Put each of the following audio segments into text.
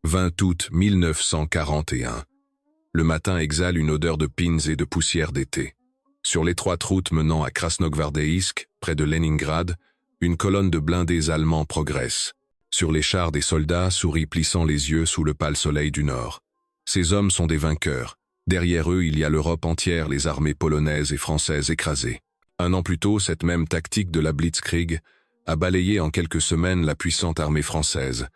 20 août 1941. Le matin exhale une odeur de pins et de poussière d'été. Sur l'étroite route menant à Krasnogvardeysk, près de Leningrad, une colonne de blindés allemands progresse. Sur les chars des soldats souris plissant les yeux sous le pâle soleil du nord. Ces hommes sont des vainqueurs. Derrière eux, il y a l'Europe entière, les armées polonaises et françaises écrasées. Un an plus tôt, cette même tactique de la Blitzkrieg a balayé en quelques semaines la puissante armée française,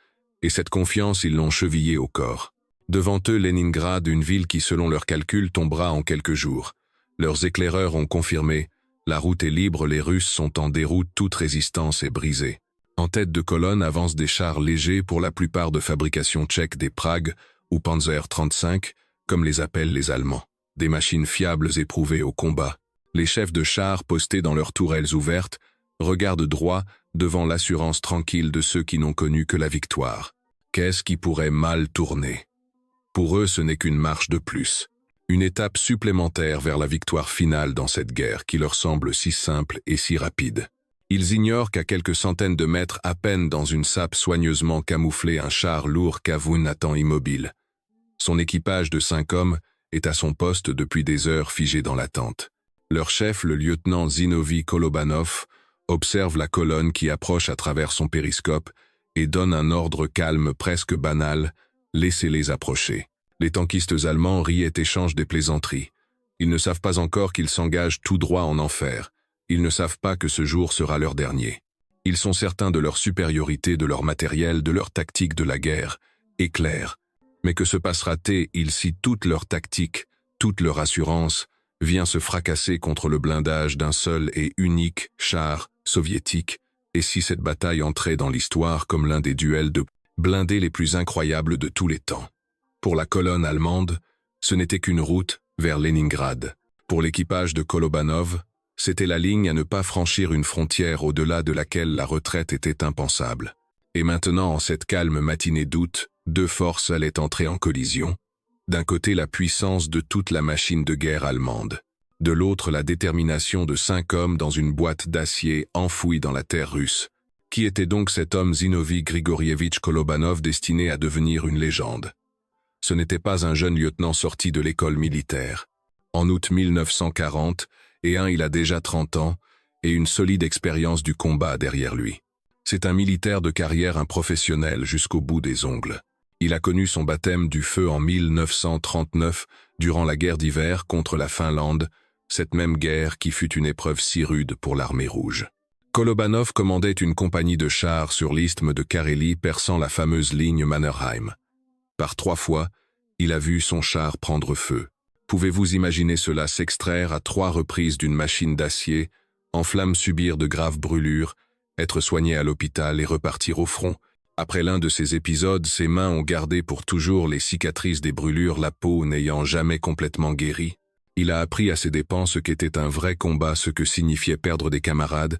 et cette confiance, ils l'ont chevillée au corps. Devant eux, Leningrad, une ville qui, selon leurs calculs, tombera en quelques jours. Leurs éclaireurs ont confirmé, la route est libre, les Russes sont en déroute, toute résistance est brisée. En tête de colonne avancent des chars légers, pour la plupart de fabrication tchèque, des Prague ou Panzer 35, comme les appellent les Allemands. Des machines fiables éprouvées au combat. Les chefs de chars, postés dans leurs tourelles ouvertes, regardent droit devant l'assurance tranquille de ceux qui n'ont connu que la victoire. Qu'est-ce qui pourrait mal tourner? Pour eux, ce n'est qu'une marche de plus. Une étape supplémentaire vers la victoire finale dans cette guerre qui leur semble si simple et si rapide. Ils ignorent qu'à quelques centaines de mètres à peine dans une sape soigneusement camouflée, un char lourd Kavoun attend immobile. Son équipage de 5 hommes est à son poste depuis des heures figé dans l'attente. Leur chef, le lieutenant Zinovy Kolobanov, observe la colonne qui approche à travers son périscope et donne un ordre calme presque banal, laissez-les approcher. Les tankistes allemands rient et échangent des plaisanteries. Ils ne savent pas encore qu'ils s'engagent tout droit en enfer. Ils ne savent pas que ce jour sera leur dernier. Ils sont certains de leur supériorité, de leur matériel, de leur tactique de la guerre, éclair. Mais que se passera-t-il si toute leur tactique, toute leur assurance, vient se fracasser contre le blindage d'un seul et unique char soviétique, et si cette bataille entrait dans l'histoire comme l'un des duels de blindés les plus incroyables de tous les temps? Pour la colonne allemande, ce n'était qu'une route vers Leningrad. Pour l'équipage de Kolobanov, c'était la ligne à ne pas franchir, une frontière au-delà de laquelle la retraite était impensable. Et maintenant, en cette calme matinée d'août, deux forces allaient entrer en collision. D'un côté, la puissance de toute la machine de guerre allemande. De l'autre, la détermination de 5 hommes dans une boîte d'acier enfouie dans la terre russe. Qui était donc cet homme Zinovy Grigorievitch Kolobanov destiné à devenir une légende? Ce n'était pas un jeune lieutenant sorti de l'école militaire. En août 1940, il a déjà 30 ans et une solide expérience du combat derrière lui. C'est un militaire de carrière, un professionnel jusqu'au bout des ongles. Il a connu son baptême du feu en 1939, durant la guerre d'hiver contre la Finlande, cette même guerre qui fut une épreuve si rude pour l'armée rouge. Kolobanov commandait une compagnie de chars sur l'isthme de Carélie perçant la fameuse ligne Mannerheim. Par 3 fois, il a vu son char prendre feu. Pouvez-vous imaginer cela, s'extraire à 3 reprises d'une machine d'acier, en flammes, subir de graves brûlures, être soigné à l'hôpital et repartir au front? Après l'un de ces épisodes, ses mains ont gardé pour toujours les cicatrices des brûlures, la peau n'ayant jamais complètement guéri. Il a appris à ses dépens ce qu'était un vrai combat, ce que signifiait perdre des camarades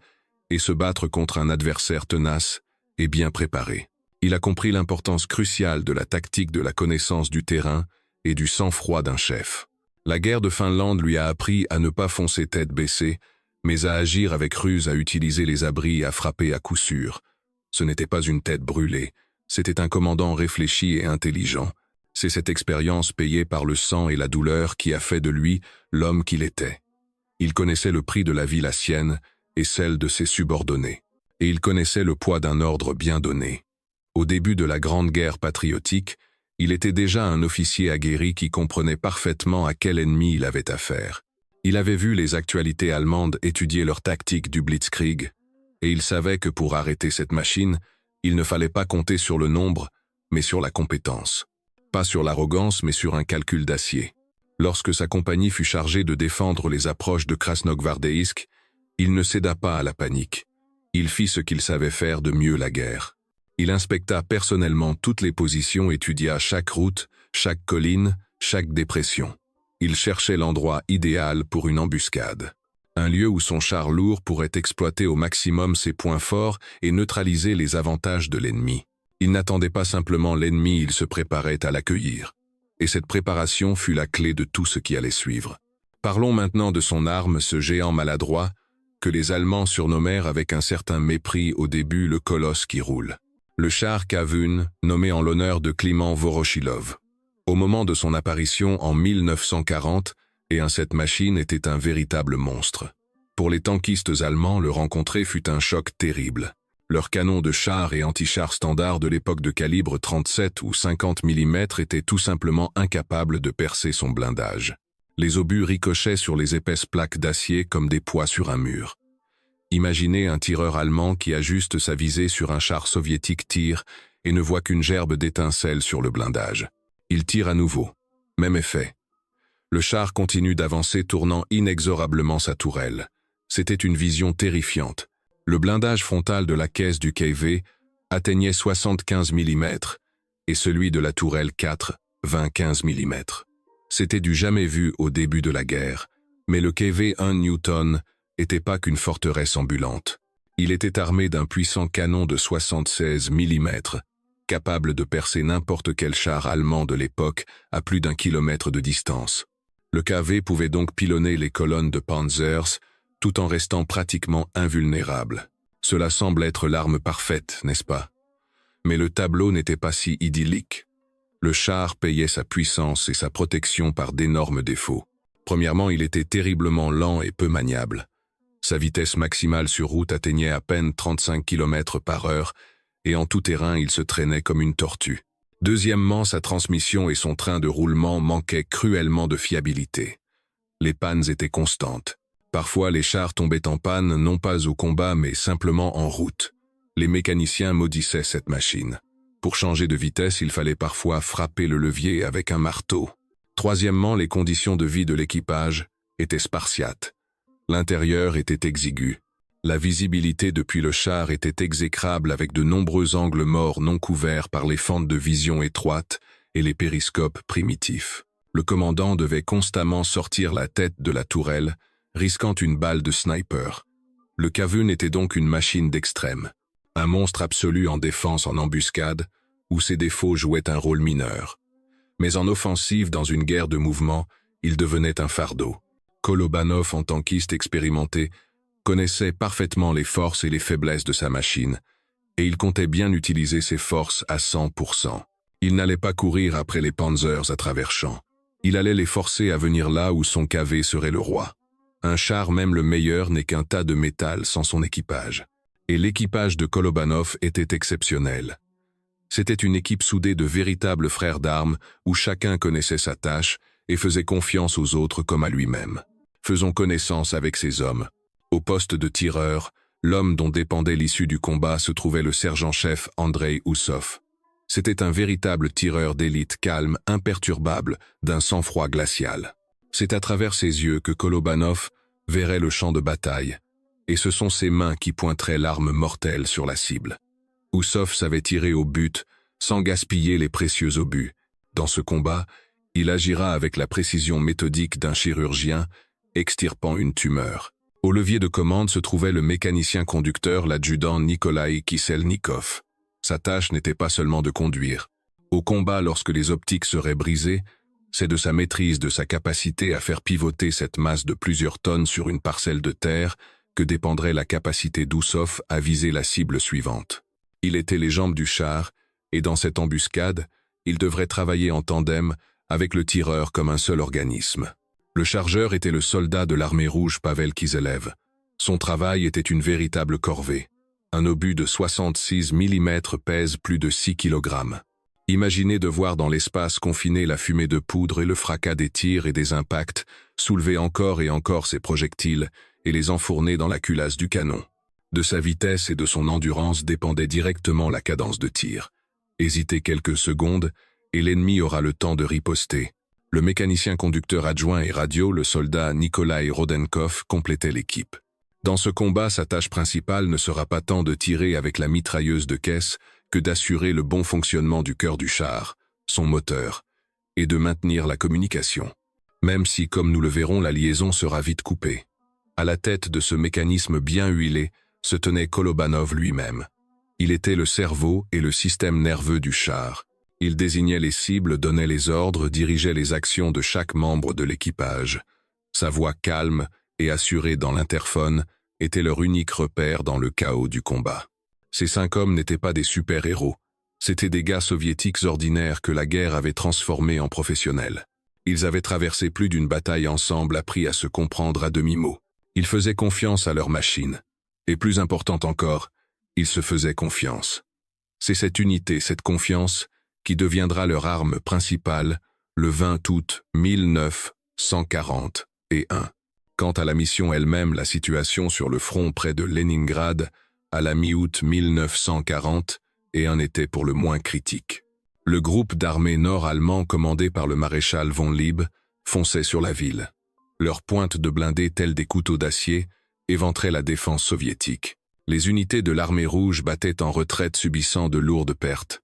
et se battre contre un adversaire tenace et bien préparé. Il a compris l'importance cruciale de la tactique, de la connaissance du terrain et du sang-froid d'un chef. La guerre de Finlande lui a appris à ne pas foncer tête baissée, mais à agir avec ruse, à utiliser les abris et à frapper à coup sûr. Ce n'était pas une tête brûlée, c'était un commandant réfléchi et intelligent. C'est cette expérience payée par le sang et la douleur qui a fait de lui l'homme qu'il était. Il connaissait le prix de la vie, la sienne, et celle de ses subordonnés. Et il connaissait le poids d'un ordre bien donné. Au début de la Grande Guerre patriotique, il était déjà un officier aguerri qui comprenait parfaitement à quel ennemi il avait affaire. Il avait vu les actualités allemandes étudier leur tactique du Blitzkrieg, et il savait que pour arrêter cette machine, il ne fallait pas compter sur le nombre, mais sur la compétence. Pas sur l'arrogance, mais sur un calcul d'acier. Lorsque sa compagnie fut chargée de défendre les approches de Krasnogvardeysk, il ne céda pas à la panique. Il fit ce qu'il savait faire de mieux, la guerre. Il inspecta personnellement toutes les positions, étudia chaque route, chaque colline, chaque dépression. Il cherchait l'endroit idéal pour une embuscade. Un lieu où son char lourd pourrait exploiter au maximum ses points forts et neutraliser les avantages de l'ennemi. Il n'attendait pas simplement l'ennemi, il se préparait à l'accueillir. Et cette préparation fut la clé de tout ce qui allait suivre. Parlons maintenant de son arme, ce géant maladroit, que les Allemands surnommèrent avec un certain mépris au début le colosse qui roule. Le char Kavun, nommé en l'honneur de Kliment Voroshilov. Au moment de son apparition en 1940, cette machine était un véritable monstre. Pour les tankistes allemands, le rencontrer fut un choc terrible. Leurs canons de chars et antichars standards de l'époque de calibre 37 ou 50 mm étaient tout simplement incapables de percer son blindage. Les obus ricochaient sur les épaisses plaques d'acier comme des poids sur un mur. Imaginez un tireur allemand qui ajuste sa visée sur un char soviétique tire et ne voit qu'une gerbe d'étincelles sur le blindage. Il tire à nouveau. Même effet. Le char continue d'avancer tournant inexorablement sa tourelle. C'était une vision terrifiante. Le blindage frontal de la caisse du KV atteignait 75 mm et celui de la tourelle 4, 15 mm. C'était du jamais vu au début de la guerre, mais le KV-1 Newton n'était pas qu'une forteresse ambulante. Il était armé d'un puissant canon de 76 mm, capable de percer n'importe quel char allemand de l'époque à plus d'1 kilomètre de distance. Le KV pouvait donc pilonner les colonnes de Panzers tout en restant pratiquement invulnérable. Cela semble être l'arme parfaite, n'est-ce pas? Mais le tableau n'était pas si idyllique. Le char payait sa puissance et sa protection par d'énormes défauts. Premièrement, il était terriblement lent et peu maniable. Sa vitesse maximale sur route atteignait à peine 35 km/h et en tout terrain il se traînait comme une tortue. Deuxièmement, sa transmission et son train de roulement manquaient cruellement de fiabilité. Les pannes étaient constantes. Parfois les chars tombaient en panne non pas au combat mais simplement en route. Les mécaniciens maudissaient cette machine. Pour changer de vitesse, il fallait parfois frapper le levier avec un marteau. Troisièmement, les conditions de vie de l'équipage étaient spartiates. L'intérieur était exigu. La visibilité depuis le char était exécrable avec de nombreux angles morts non couverts par les fentes de vision étroites et les périscopes primitifs. Le commandant devait constamment sortir la tête de la tourelle, risquant une balle de sniper. Le Kavun était donc une machine d'extrême. Un monstre absolu en défense en embuscade, où ses défauts jouaient un rôle mineur. Mais en offensive dans une guerre de mouvement, il devenait un fardeau. Kolobanov, en tankiste expérimenté, connaissait parfaitement les forces et les faiblesses de sa machine, et il comptait bien utiliser ses forces à 100%. Il n'allait pas courir après les Panzers à travers champs. Il allait les forcer à venir là où son KV serait le roi. Un char, même le meilleur, n'est qu'un tas de métal sans son équipage. Et l'équipage de Kolobanov était exceptionnel. C'était une équipe soudée de véritables frères d'armes où chacun connaissait sa tâche et faisait confiance aux autres comme à lui-même. Faisons connaissance avec ces hommes. Au poste de tireur, l'homme dont dépendait l'issue du combat se trouvait le sergent-chef Andrei Oussov. C'était un véritable tireur d'élite calme, imperturbable, d'un sang-froid glacial. C'est à travers ses yeux que Kolobanov verrait le champ de bataille, et ce sont ses mains qui pointeraient l'arme mortelle sur la cible. Oussov savait tirer au but sans gaspiller les précieux obus. Dans ce combat, il agira avec la précision méthodique d'un chirurgien, extirpant une tumeur. Au levier de commande se trouvait le mécanicien-conducteur, l'adjudant Nikolai Kiselnikov. Sa tâche n'était pas seulement de conduire. Au combat, lorsque les optiques seraient brisées, c'est de sa maîtrise, de sa capacité à faire pivoter cette masse de plusieurs tonnes sur une parcelle de terre que dépendrait la capacité d'Oussov à viser la cible suivante. Il était les jambes du char, et dans cette embuscade, il devrait travailler en tandem avec le tireur comme un seul organisme. Le chargeur était le soldat de l'armée rouge Pavel Kiselev. Son travail était une véritable corvée. Un obus de 66 mm pèse plus de 6 kg. Imaginez devoir dans l'espace confiner la fumée de poudre et le fracas des tirs et des impacts, soulever encore et encore ces projectiles et les enfourner dans la culasse du canon. De sa vitesse et de son endurance dépendait directement la cadence de tir. Hésitez quelques secondes et l'ennemi aura le temps de riposter. Le mécanicien conducteur adjoint et radio, le soldat Nikolai Rodenkov, complétait l'équipe. Dans ce combat, sa tâche principale ne sera pas tant de tirer avec la mitrailleuse de caisse que d'assurer le bon fonctionnement du cœur du char, son moteur, et de maintenir la communication. Même si, comme nous le verrons, la liaison sera vite coupée. À la tête de ce mécanisme bien huilé se tenait Kolobanov lui-même. Il était le cerveau et le système nerveux du char. Il désignait les cibles, donnait les ordres, dirigeait les actions de chaque membre de l'équipage. Sa voix calme et assurée dans l'interphone était leur unique repère dans le chaos du combat. Ces 5 hommes n'étaient pas des super-héros. C'étaient des gars soviétiques ordinaires que la guerre avait transformés en professionnels. Ils avaient traversé plus d'une bataille ensemble, appris à se comprendre à demi-mot. Ils faisaient confiance à leur machine. Et plus important encore, ils se faisaient confiance. C'est cette unité, cette confiance, qui deviendra leur arme principale le 20 août 1941. Quant à la mission elle-même, la situation sur le front près de Leningrad, à la mi-août 1940, était pour le moins critique. Le groupe d'armée nord-allemand commandé par le maréchal von Lieb fonçait sur la ville. Leurs pointes de blindés telles des couteaux d'acier éventraient la défense soviétique. Les unités de l'armée rouge battaient en retraite subissant de lourdes pertes.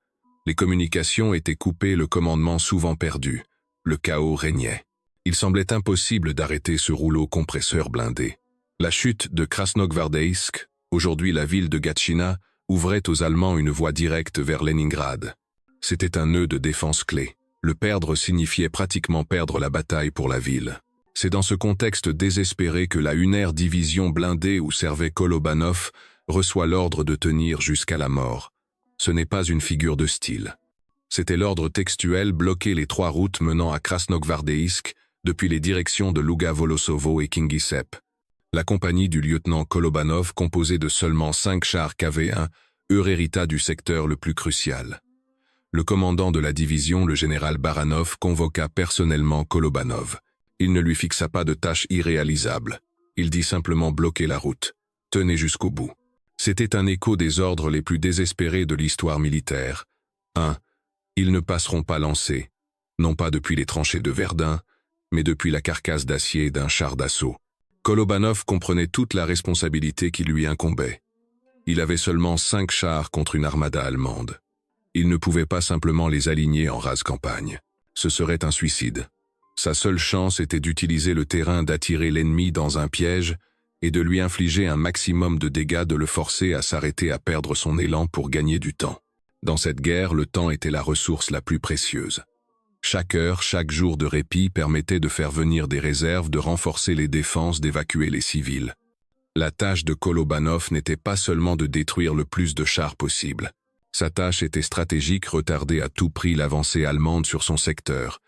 Les communications étaient coupées, le commandement souvent perdu. Le chaos régnait. Il semblait impossible d'arrêter ce rouleau compresseur blindé. La chute de Krasnogvardeysk, aujourd'hui la ville de Gatchina, ouvrait aux Allemands une voie directe vers Leningrad. C'était un nœud de défense clé. Le perdre signifiait pratiquement perdre la bataille pour la ville. C'est dans ce contexte désespéré que la UNR division blindée où servait Kolobanov reçoit l'ordre de tenir jusqu'à la mort. Ce n'est pas une figure de style. C'était l'ordre textuel: bloquer les 3 routes menant à Krasnogvardeysk depuis les directions de Louga-Volosovo et Kingisepp. La compagnie du lieutenant Kolobanov, composée de seulement 5 chars KV-1, hérita du secteur le plus crucial. Le commandant de la division, le général Baranov, convoqua personnellement Kolobanov. Il ne lui fixa pas de tâche irréalisable. Il dit simplement: bloquer la route. Tenez jusqu'au bout. C'était un écho des ordres les plus désespérés de l'histoire militaire. 1. Ils ne passeront pas lancés, non pas depuis les tranchées de Verdun, mais depuis la carcasse d'acier d'un char d'assaut. Kolobanov comprenait toute la responsabilité qui lui incombait. Il avait seulement 5 chars contre une armada allemande. Il ne pouvait pas simplement les aligner en rase campagne. Ce serait un suicide. Sa seule chance était d'utiliser le terrain, d'attirer l'ennemi dans un piège et de lui infliger un maximum de dégâts, de le forcer à s'arrêter, à perdre son élan pour gagner du temps. Dans cette guerre, le temps était la ressource la plus précieuse. Chaque heure, chaque jour de répit permettait de faire venir des réserves, de renforcer les défenses, d'évacuer les civils. La tâche de Kolobanov n'était pas seulement de détruire le plus de chars possible. Sa tâche était stratégique: retarder à tout prix l'avancée allemande sur son secteur.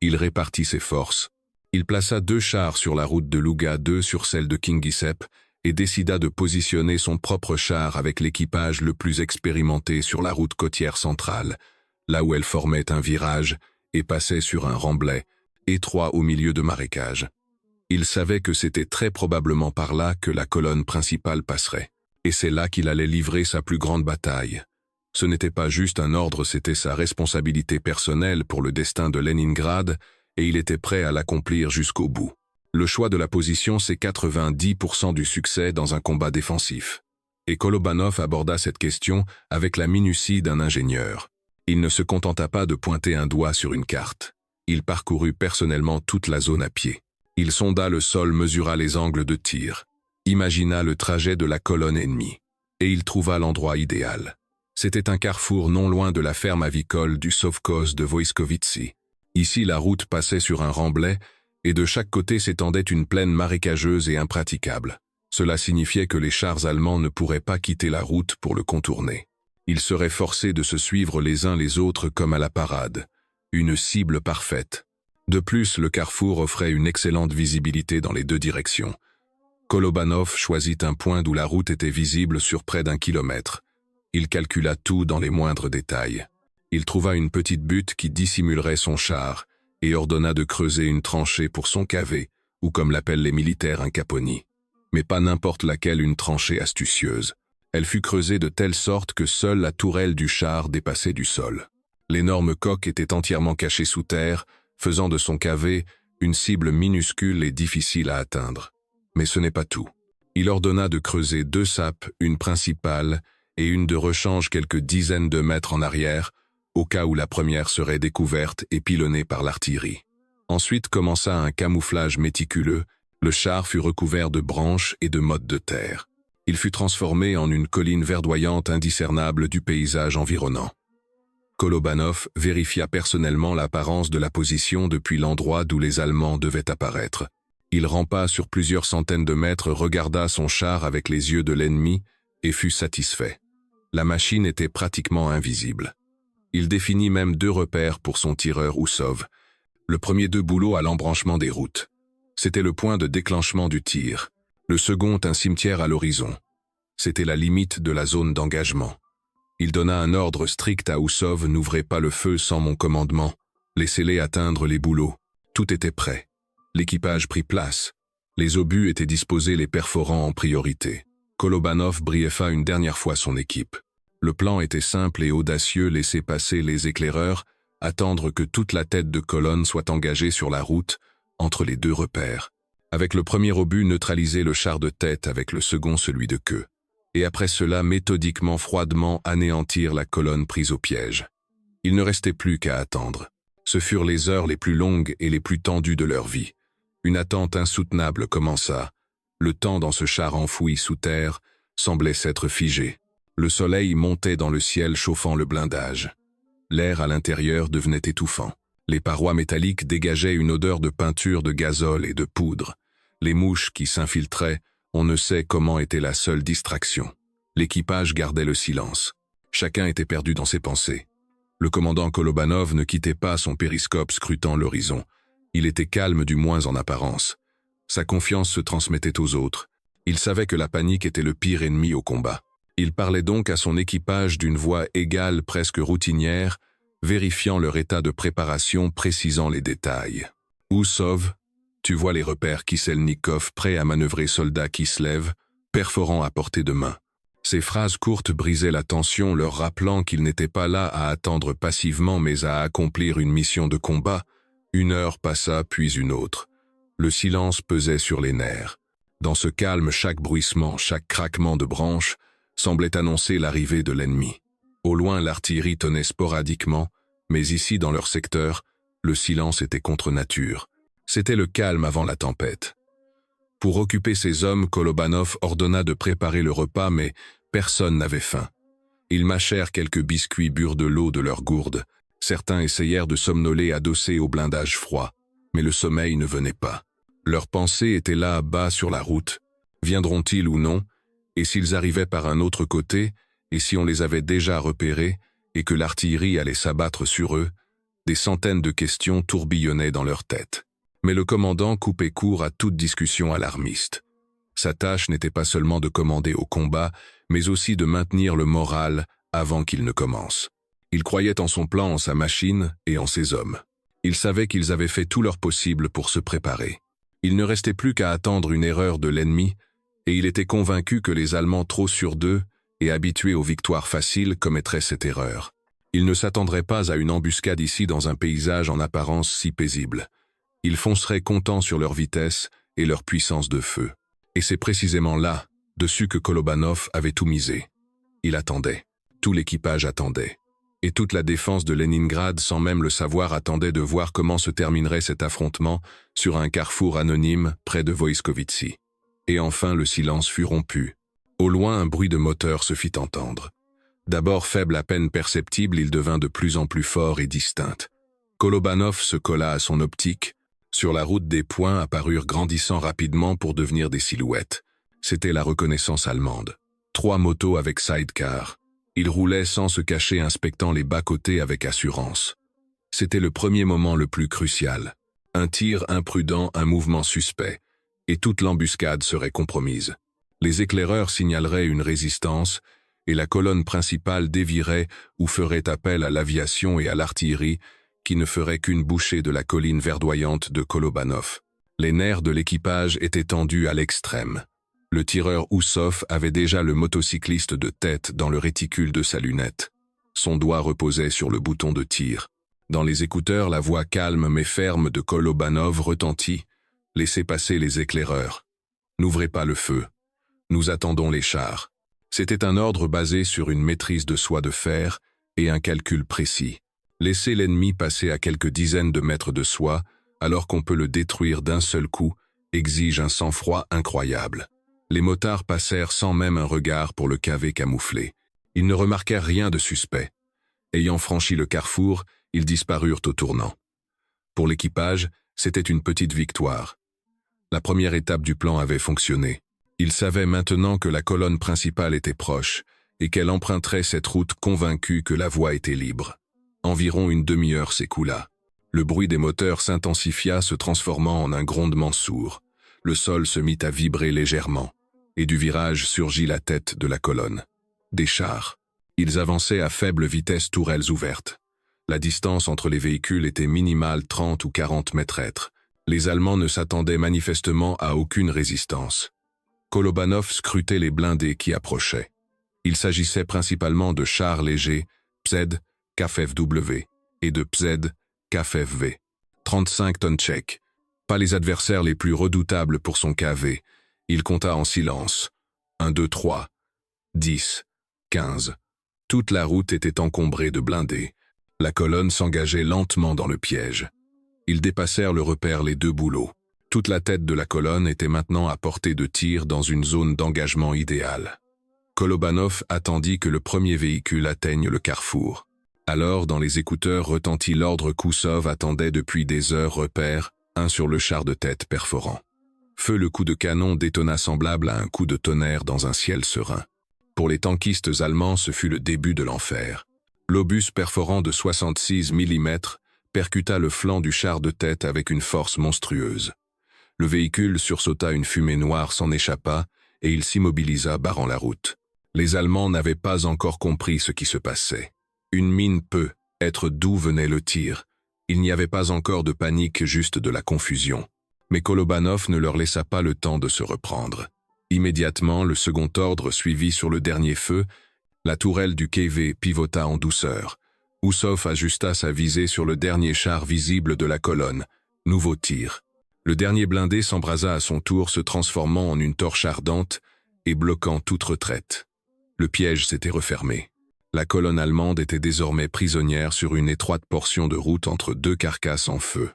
Il répartit ses forces. Il plaça 2 chars sur la route de Louga, 2 sur celle de Kingisepp, et décida de positionner son propre char avec l'équipage le plus expérimenté sur la route côtière centrale, là où elle formait un virage et passait sur un remblai, étroit au milieu de marécages. Il savait que c'était très probablement par là que la colonne principale passerait. Et c'est là qu'il allait livrer sa plus grande bataille. Ce n'était pas juste un ordre, c'était sa responsabilité personnelle pour le destin de Leningrad, et il était prêt à l'accomplir jusqu'au bout. Le choix de la position, c'est 90% du succès dans un combat défensif. Et Kolobanov aborda cette question avec la minutie d'un ingénieur. Il ne se contenta pas de pointer un doigt sur une carte. Il parcourut personnellement toute la zone à pied. Il sonda le sol, mesura les angles de tir, imagina le trajet de la colonne ennemie. Et il trouva l'endroit idéal. C'était un carrefour non loin de la ferme avicole du Sovkhoz de Voïskovitsi. Ici, la route passait sur un remblai, et de chaque côté s'étendait une plaine marécageuse et impraticable. Cela signifiait que les chars allemands ne pourraient pas quitter la route pour le contourner. Ils seraient forcés de se suivre les uns les autres comme à la parade. Une cible parfaite. De plus, le carrefour offrait une excellente visibilité dans les 2 directions. Kolobanov choisit un point d'où la route était visible sur près d'1 kilomètre. Il calcula tout dans les moindres détails. Il trouva une petite butte qui dissimulerait son char et ordonna de creuser une tranchée pour son KV, ou comme l'appellent les militaires, un caponi. Mais pas n'importe laquelle, une tranchée astucieuse. Elle fut creusée de telle sorte que seule la tourelle du char dépassait du sol. L'énorme coque était entièrement cachée sous terre, faisant de son KV une cible minuscule et difficile à atteindre. Mais ce n'est pas tout. Il ordonna de creuser 2 sapes, une principale et une de rechange quelques dizaines de mètres en arrière, au cas où la première serait découverte et pilonnée par l'artillerie. Ensuite commença un camouflage méticuleux. Le char fut recouvert de branches et de mottes de terre. Il fut transformé en une colline verdoyante indiscernable du paysage environnant. Kolobanov vérifia personnellement l'apparence de la position depuis l'endroit d'où les Allemands devaient apparaître. Il rampa sur plusieurs centaines de mètres, regarda son char avec les yeux de l'ennemi et fut satisfait. La machine était pratiquement invisible. Il définit même 2 repères pour son tireur Oussov. Le premier 2 boulots à l'embranchement des routes. C'était le point de déclenchement du tir. Le second un cimetière à l'horizon. C'était la limite de la zone d'engagement. Il donna un ordre strict à Oussov: n'ouvrez pas le feu sans mon commandement. Laissez-les atteindre les boulots. Tout était prêt. L'équipage prit place. Les obus étaient disposés, les perforants en priorité. Kolobanov briefa une dernière fois son équipe. Le plan était simple et audacieux: laisser passer les éclaireurs, attendre que toute la tête de colonne soit engagée sur la route, entre les 2 repères. Avec le premier obus, neutraliser le char de tête, avec le second celui de queue. Et après cela, méthodiquement, froidement, anéantir la colonne prise au piège. Il ne restait plus qu'à attendre. Ce furent les heures les plus longues et les plus tendues de leur vie. Une attente insoutenable commença. Le temps dans ce char enfoui sous terre semblait s'être figé. Le soleil montait dans le ciel, chauffant le blindage. L'air à l'intérieur devenait étouffant. Les parois métalliques dégageaient une odeur de peinture, de gazole et de poudre. Les mouches qui s'infiltraient, on ne sait comment, étaient la seule distraction. L'équipage gardait le silence. Chacun était perdu dans ses pensées. Le commandant Kolobanov ne quittait pas son périscope, scrutant l'horizon. Il était calme, du moins en apparence. Sa confiance se transmettait aux autres. Il savait que la panique était le pire ennemi au combat. Il parlait donc à son équipage d'une voix égale, presque routinière, vérifiant leur état de préparation, précisant les détails. « Oussov, tu vois les repères Kiselnikov, prêt à manœuvrer, soldats Kislev, perforant à portée de main. » Ces phrases courtes brisaient la tension, leur rappelant qu'ils n'étaient pas là à attendre passivement, mais à accomplir une mission de combat. Une heure passa, puis une autre. Le silence pesait sur les nerfs. Dans ce calme, chaque bruissement, chaque craquement de branches semblait annoncer l'arrivée de l'ennemi. Au loin, l'artillerie tonnait sporadiquement, mais ici, dans leur secteur, le silence était contre nature. C'était le calme avant la tempête. Pour occuper ses hommes, Kolobanov ordonna de préparer le repas, mais personne n'avait faim. Ils mâchèrent quelques biscuits, burent de l'eau de leurs gourdes. Certains essayèrent de somnoler adossés au blindage froid, mais le sommeil ne venait pas. Leurs pensées étaient là, bas sur la route. Viendront-ils ou non? Et s'ils arrivaient par un autre côté? Et si on les avait déjà repérés, et que l'artillerie allait s'abattre sur eux? Des centaines de questions tourbillonnaient dans leur tête. Mais le commandant coupait court à toute discussion alarmiste. Sa tâche n'était pas seulement de commander au combat, mais aussi de maintenir le moral avant qu'il ne commence. Il croyait en son plan, en sa machine et en ses hommes. Il savait qu'ils avaient fait tout leur possible pour se préparer. Il ne restait plus qu'à attendre une erreur de l'ennemi, et il était convaincu que les Allemands, trop sûrs d'eux et habitués aux victoires faciles, commettraient cette erreur. Ils ne s'attendraient pas à une embuscade ici, dans un paysage en apparence si paisible. Ils fonceraient comptant sur leur vitesse et leur puissance de feu. Et c'est précisément là, dessus, que Kolobanov avait tout misé. Il attendait. Tout l'équipage attendait. Et toute la défense de Leningrad, sans même le savoir, attendait de voir comment se terminerait cet affrontement sur un carrefour anonyme près de Voïskovitsi. Et enfin le silence fut rompu. Au loin, un bruit de moteur se fit entendre. D'abord faible, à peine perceptible, il devint de plus en plus fort et distinct. Kolobanov se colla à son optique. Sur la route, des points apparurent, grandissant rapidement pour devenir des silhouettes. C'était la reconnaissance allemande. 3 motos avec sidecar. Il roulait sans se cacher, inspectant les bas-côtés avec assurance. C'était le premier moment le plus crucial. Un tir imprudent, un mouvement suspect, et toute l'embuscade serait compromise. Les éclaireurs signaleraient une résistance, et la colonne principale dévierait ou ferait appel à l'aviation et à l'artillerie, qui ne ferait qu'une bouchée de la colline verdoyante de Kolobanov. Les nerfs de l'équipage étaient tendus à l'extrême. Le tireur Oussov avait déjà le motocycliste de tête dans le réticule de sa lunette. Son doigt reposait sur le bouton de tir. Dans les écouteurs, la voix calme mais ferme de Kolobanov retentit. « Laissez passer les éclaireurs. N'ouvrez pas le feu. Nous attendons les chars. » C'était un ordre basé sur une maîtrise de soi de fer et un calcul précis. Laisser l'ennemi passer à quelques dizaines de mètres de soi, alors qu'on peut le détruire d'un seul coup, exige un sang-froid incroyable. Les motards passèrent sans même un regard pour le cavé camouflé. Ils ne remarquèrent rien de suspect. Ayant franchi le carrefour, ils disparurent au tournant. Pour l'équipage, c'était une petite victoire. La première étape du plan avait fonctionné. Ils savaient maintenant que la colonne principale était proche, et qu'elle emprunterait cette route convaincue que la voie était libre. Environ une demi-heure s'écoula. Le bruit des moteurs s'intensifia, se transformant en un grondement sourd. Le sol se mit à vibrer légèrement, et du virage surgit la tête de la colonne. Des chars. Ils avançaient à faible vitesse, tourelles ouvertes. La distance entre les véhicules était minimale, 30 ou 40 mètres. Les Allemands ne s'attendaient manifestement à aucune résistance. Kolobanov scrutait les blindés qui approchaient. Il s'agissait principalement de chars légers, PZ, KFW, et de PZ, KFV. 35 tonnes tchèques. Pas les adversaires les plus redoutables pour son KV. Il compta en silence. 1, 2, 3, 10, 15. Toute la route était encombrée de blindés. La colonne s'engageait lentement dans le piège. Ils dépassèrent le repère les deux bouleaux. Toute la tête de la colonne était maintenant à portée de tir dans une zone d'engagement idéale. Kolobanov attendit que le premier véhicule atteigne le carrefour. Alors, dans les écouteurs retentit l'ordre qu'Oussov attendait depuis des heures, repère, un sur le char de tête perforant. Feu, le coup de canon détonna semblable à un coup de tonnerre dans un ciel serein. Pour les tankistes allemands, ce fut le début de l'enfer. L'obus perforant de 66 mm percuta le flanc du char de tête avec une force monstrueuse. Le véhicule sursauta, une fumée noire s'en échappa et il s'immobilisa, barrant la route. Les Allemands n'avaient pas encore compris ce qui se passait. Une mine peut être d'où venait le tir. Il n'y avait pas encore de panique, juste de la confusion. Mais Kolobanov ne leur laissa pas le temps de se reprendre. Immédiatement, le second ordre suivit sur le dernier feu. La tourelle du KV pivota en douceur. Oussov ajusta sa visée sur le dernier char visible de la colonne. Nouveau tir. Le dernier blindé s'embrasa à son tour, se transformant en une torche ardente et bloquant toute retraite. Le piège s'était refermé. La colonne allemande était désormais prisonnière sur une étroite portion de route entre deux carcasses en feu.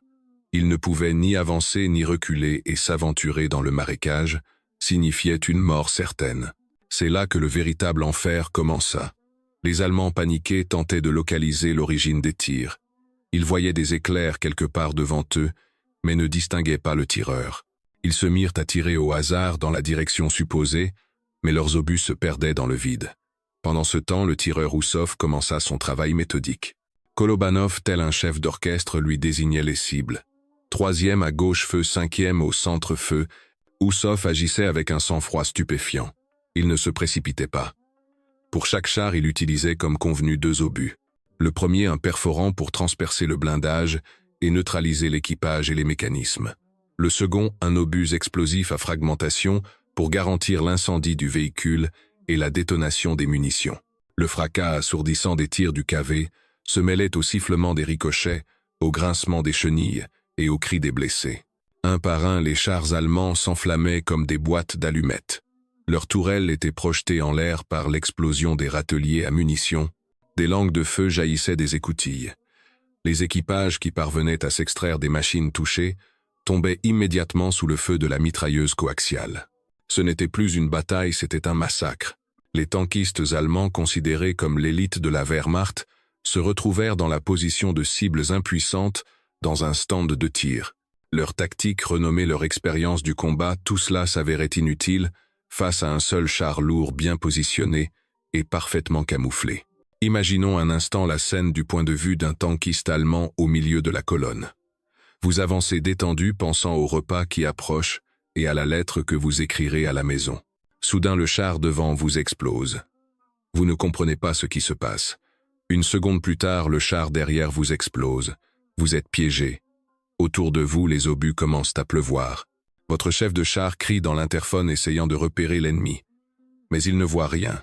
Ils ne pouvaient ni avancer ni reculer, et s'aventurer dans le marécage signifiait une mort certaine. C'est là que le véritable enfer commença. Les Allemands paniqués tentaient de localiser l'origine des tirs. Ils voyaient des éclairs quelque part devant eux, mais ne distinguaient pas le tireur. Ils se mirent à tirer au hasard dans la direction supposée, mais leurs obus se perdaient dans le vide. Pendant ce temps, le tireur Oussov commença son travail méthodique. Kolobanov, tel un chef d'orchestre, lui désignait les cibles. 3e à gauche feu, 5e au centre feu. Oussov agissait avec un sang-froid stupéfiant. Il ne se précipitait pas. Pour chaque char, il utilisait comme convenu 2 obus. Le premier, un perforant pour transpercer le blindage et neutraliser l'équipage et les mécanismes. Le second, un obus explosif à fragmentation pour garantir l'incendie du véhicule et la détonation des munitions. Le fracas assourdissant des tirs du KV se mêlait au sifflement des ricochets, au grincement des chenilles et aux cris des blessés. Un par un, les chars allemands s'enflammaient comme des boîtes d'allumettes. Leurs tourelles étaient projetées en l'air par l'explosion des râteliers à munitions. Des langues de feu jaillissaient des écoutilles. Les équipages qui parvenaient à s'extraire des machines touchées tombaient immédiatement sous le feu de la mitrailleuse coaxiale. Ce n'était plus une bataille, c'était un massacre. Les tankistes allemands, considérés comme l'élite de la Wehrmacht, se retrouvèrent dans la position de cibles impuissantes dans un stand de tir. Leur tactique, renommée leur expérience du combat, tout cela s'avérait inutile face à un seul char lourd bien positionné et parfaitement camouflé. Imaginons un instant la scène du point de vue d'un tankiste allemand au milieu de la colonne. Vous avancez détendu, pensant au repas qui approche et à la lettre que vous écrirez à la maison. Soudain, le char devant vous explose. Vous ne comprenez pas ce qui se passe. Une seconde plus tard, le char derrière vous explose. Vous êtes piégé. Autour de vous, les obus commencent à pleuvoir. Votre chef de char crie dans l'interphone essayant de repérer l'ennemi. Mais il ne voit rien.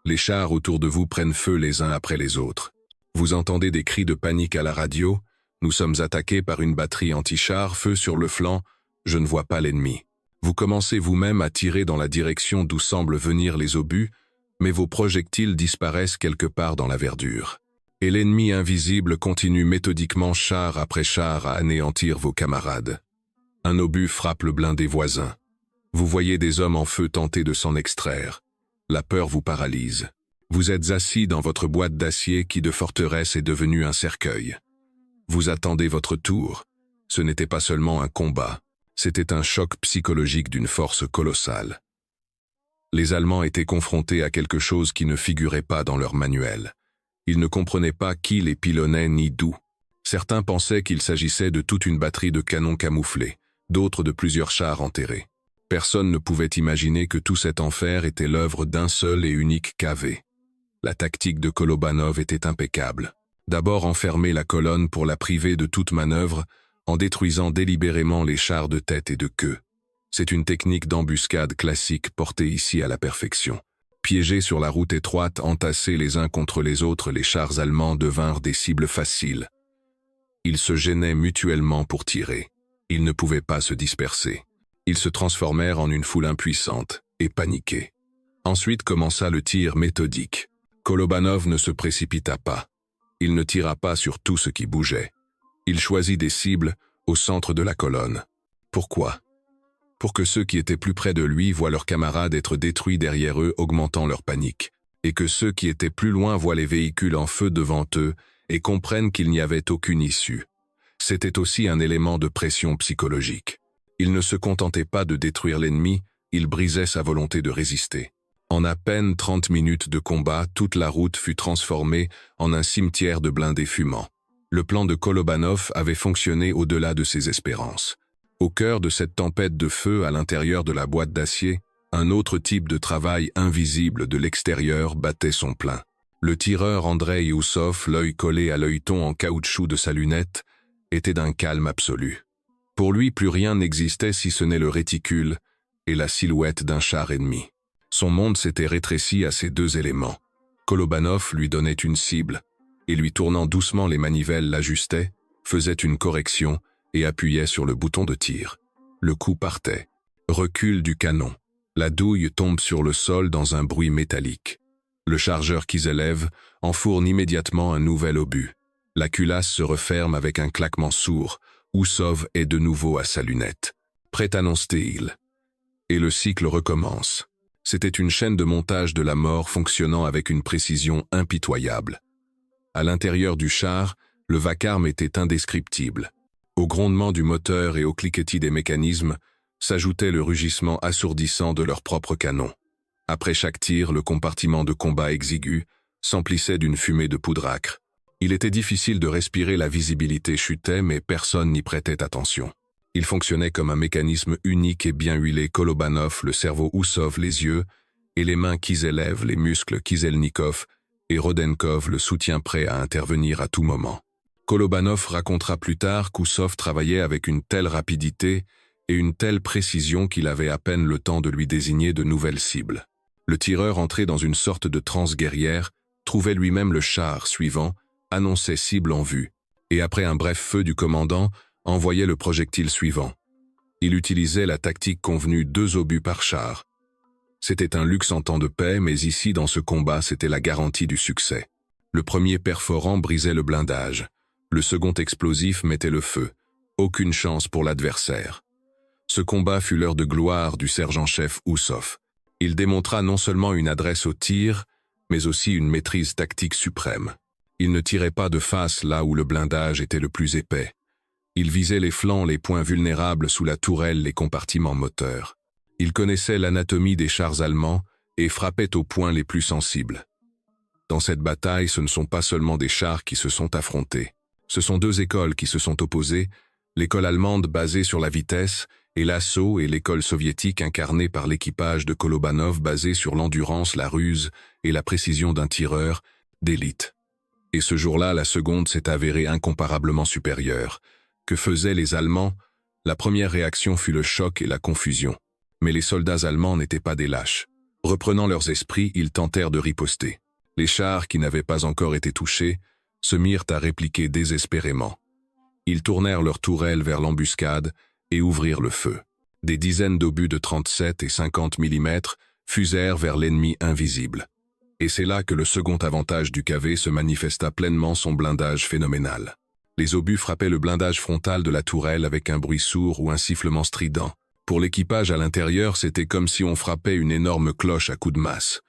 Les chars autour de vous prennent feu les uns après les autres. Vous entendez des cris de panique à la radio. Nous sommes attaqués par une batterie anti-char, feu sur le flanc. Je ne vois pas l'ennemi. Vous commencez vous-même à tirer dans la direction d'où semblent venir les obus, mais vos projectiles disparaissent quelque part dans la verdure. Et l'ennemi invisible continue méthodiquement char après char à anéantir vos camarades. Un obus frappe le blindé voisin. Vous voyez des hommes en feu tenter de s'en extraire. La peur vous paralyse. Vous êtes assis dans votre boîte d'acier qui de forteresse est devenue un cercueil. Vous attendez votre tour. Ce n'était pas seulement un combat, c'était un choc psychologique d'une force colossale. Les Allemands étaient confrontés à quelque chose qui ne figurait pas dans leur manuel. Ils ne comprenaient pas qui les pilonnait ni d'où. Certains pensaient qu'il s'agissait de toute une batterie de canons camouflés, d'autres de plusieurs chars enterrés. Personne ne pouvait imaginer que tout cet enfer était l'œuvre d'un seul et unique KV. La tactique de Kolobanov était impeccable. D'abord enfermer la colonne pour la priver de toute manœuvre, en détruisant délibérément les chars de tête et de queue. C'est une technique d'embuscade classique portée ici à la perfection. Piégés sur la route étroite, entassés les uns contre les autres, les chars allemands devinrent des cibles faciles. Ils se gênaient mutuellement pour tirer. Ils ne pouvaient pas se disperser. Ils se transformèrent en une foule impuissante et paniquée. Ensuite commença le tir méthodique. Kolobanov ne se précipita pas. Il ne tira pas sur tout ce qui bougeait. Il choisit des cibles au centre de la colonne. Pourquoi? Pour que ceux qui étaient plus près de lui voient leurs camarades être détruits derrière eux, augmentant leur panique, et que ceux qui étaient plus loin voient les véhicules en feu devant eux et comprennent qu'il n'y avait aucune issue. C'était aussi un élément de pression psychologique. Il ne se contentait pas de détruire l'ennemi, il brisait sa volonté de résister. En à peine 30 minutes de combat, toute la route fut transformée en un cimetière de blindés fumants. Le plan de Kolobanov avait fonctionné au-delà de ses espérances. Au cœur de cette tempête de feu à l'intérieur de la boîte d'acier, un autre type de travail invisible de l'extérieur battait son plein. Le tireur Andrei Youssov, l'œil collé à l'œilleton en caoutchouc de sa lunette, était d'un calme absolu. Pour lui, plus rien n'existait si ce n'est le réticule et la silhouette d'un char ennemi. Son monde s'était rétréci à ces deux éléments. Kolobanov lui donnait une cible, et lui tournant doucement les manivelles l'ajustait, faisait une correction et appuyait sur le bouton de tir. Le coup partait. Recul du canon. La douille tombe sur le sol dans un bruit métallique. Le chargeur Kiselev enfourne immédiatement un nouvel obus. La culasse se referme avec un claquement sourd. Oussov est de nouveau à sa lunette. Prêt annonce-t-il. Et le cycle recommence. C'était une chaîne de montage de la mort fonctionnant avec une précision impitoyable. À l'intérieur du char, le vacarme était indescriptible. Au grondement du moteur et au cliquetis des mécanismes, s'ajoutait le rugissement assourdissant de leurs propres canons. Après chaque tir, le compartiment de combat exigu s'emplissait d'une fumée de poudre-acre. Il était difficile de respirer, la visibilité chutait, mais personne n'y prêtait attention. Il fonctionnait comme un mécanisme unique et bien huilé. Kolobanov, le cerveau Oussov, les yeux, et les mains Kiselev, les muscles Kiselnikov, et Rodenkov, le soutien prêt à intervenir à tout moment. Kolobanov racontera plus tard qu'Oussov travaillait avec une telle rapidité et une telle précision qu'il avait à peine le temps de lui désigner de nouvelles cibles. Le tireur, entré dans une sorte de transe guerrière, trouvait lui-même le char suivant, annonçait cible en vue, et après un bref feu du commandant, envoyait le projectile suivant. Il utilisait la tactique convenue, 2 obus par char. C'était un luxe en temps de paix, mais ici, dans ce combat, c'était la garantie du succès. Le premier perforant brisait le blindage. Le second explosif mettait le feu. Aucune chance pour l'adversaire. Ce combat fut l'heure de gloire du sergent-chef Oussov. Il démontra non seulement une adresse au tir, mais aussi une maîtrise tactique suprême. Il ne tirait pas de face là où le blindage était le plus épais. Il visait les flancs, les points vulnérables sous la tourelle, les compartiments moteurs. Il connaissait l'anatomie des chars allemands et frappait aux points les plus sensibles. Dans cette bataille, ce ne sont pas seulement des chars qui se sont affrontés. Ce sont 2 écoles qui se sont opposées, l'école allemande basée sur la vitesse et l'assaut, et l'école soviétique incarnée par l'équipage de Kolobanov basée sur l'endurance, la ruse et la précision d'un tireur d'élite. Et ce jour-là, la seconde s'est avérée incomparablement supérieure. Que faisaient les Allemands? La première réaction fut le choc et la confusion. Mais les soldats allemands n'étaient pas des lâches. Reprenant leurs esprits, ils tentèrent de riposter. Les chars, qui n'avaient pas encore été touchés, se mirent à répliquer désespérément. Ils tournèrent leurs tourelles vers l'embuscade et ouvrirent le feu. Des dizaines d'obus de 37 et 50 mm fusèrent vers l'ennemi invisible. Et c'est là que le second avantage du KV se manifesta pleinement, son blindage phénoménal. Les obus frappaient le blindage frontal de la tourelle avec un bruit sourd ou un sifflement strident. Pour l'équipage à l'intérieur, c'était comme si on frappait une énorme cloche à coups de masse.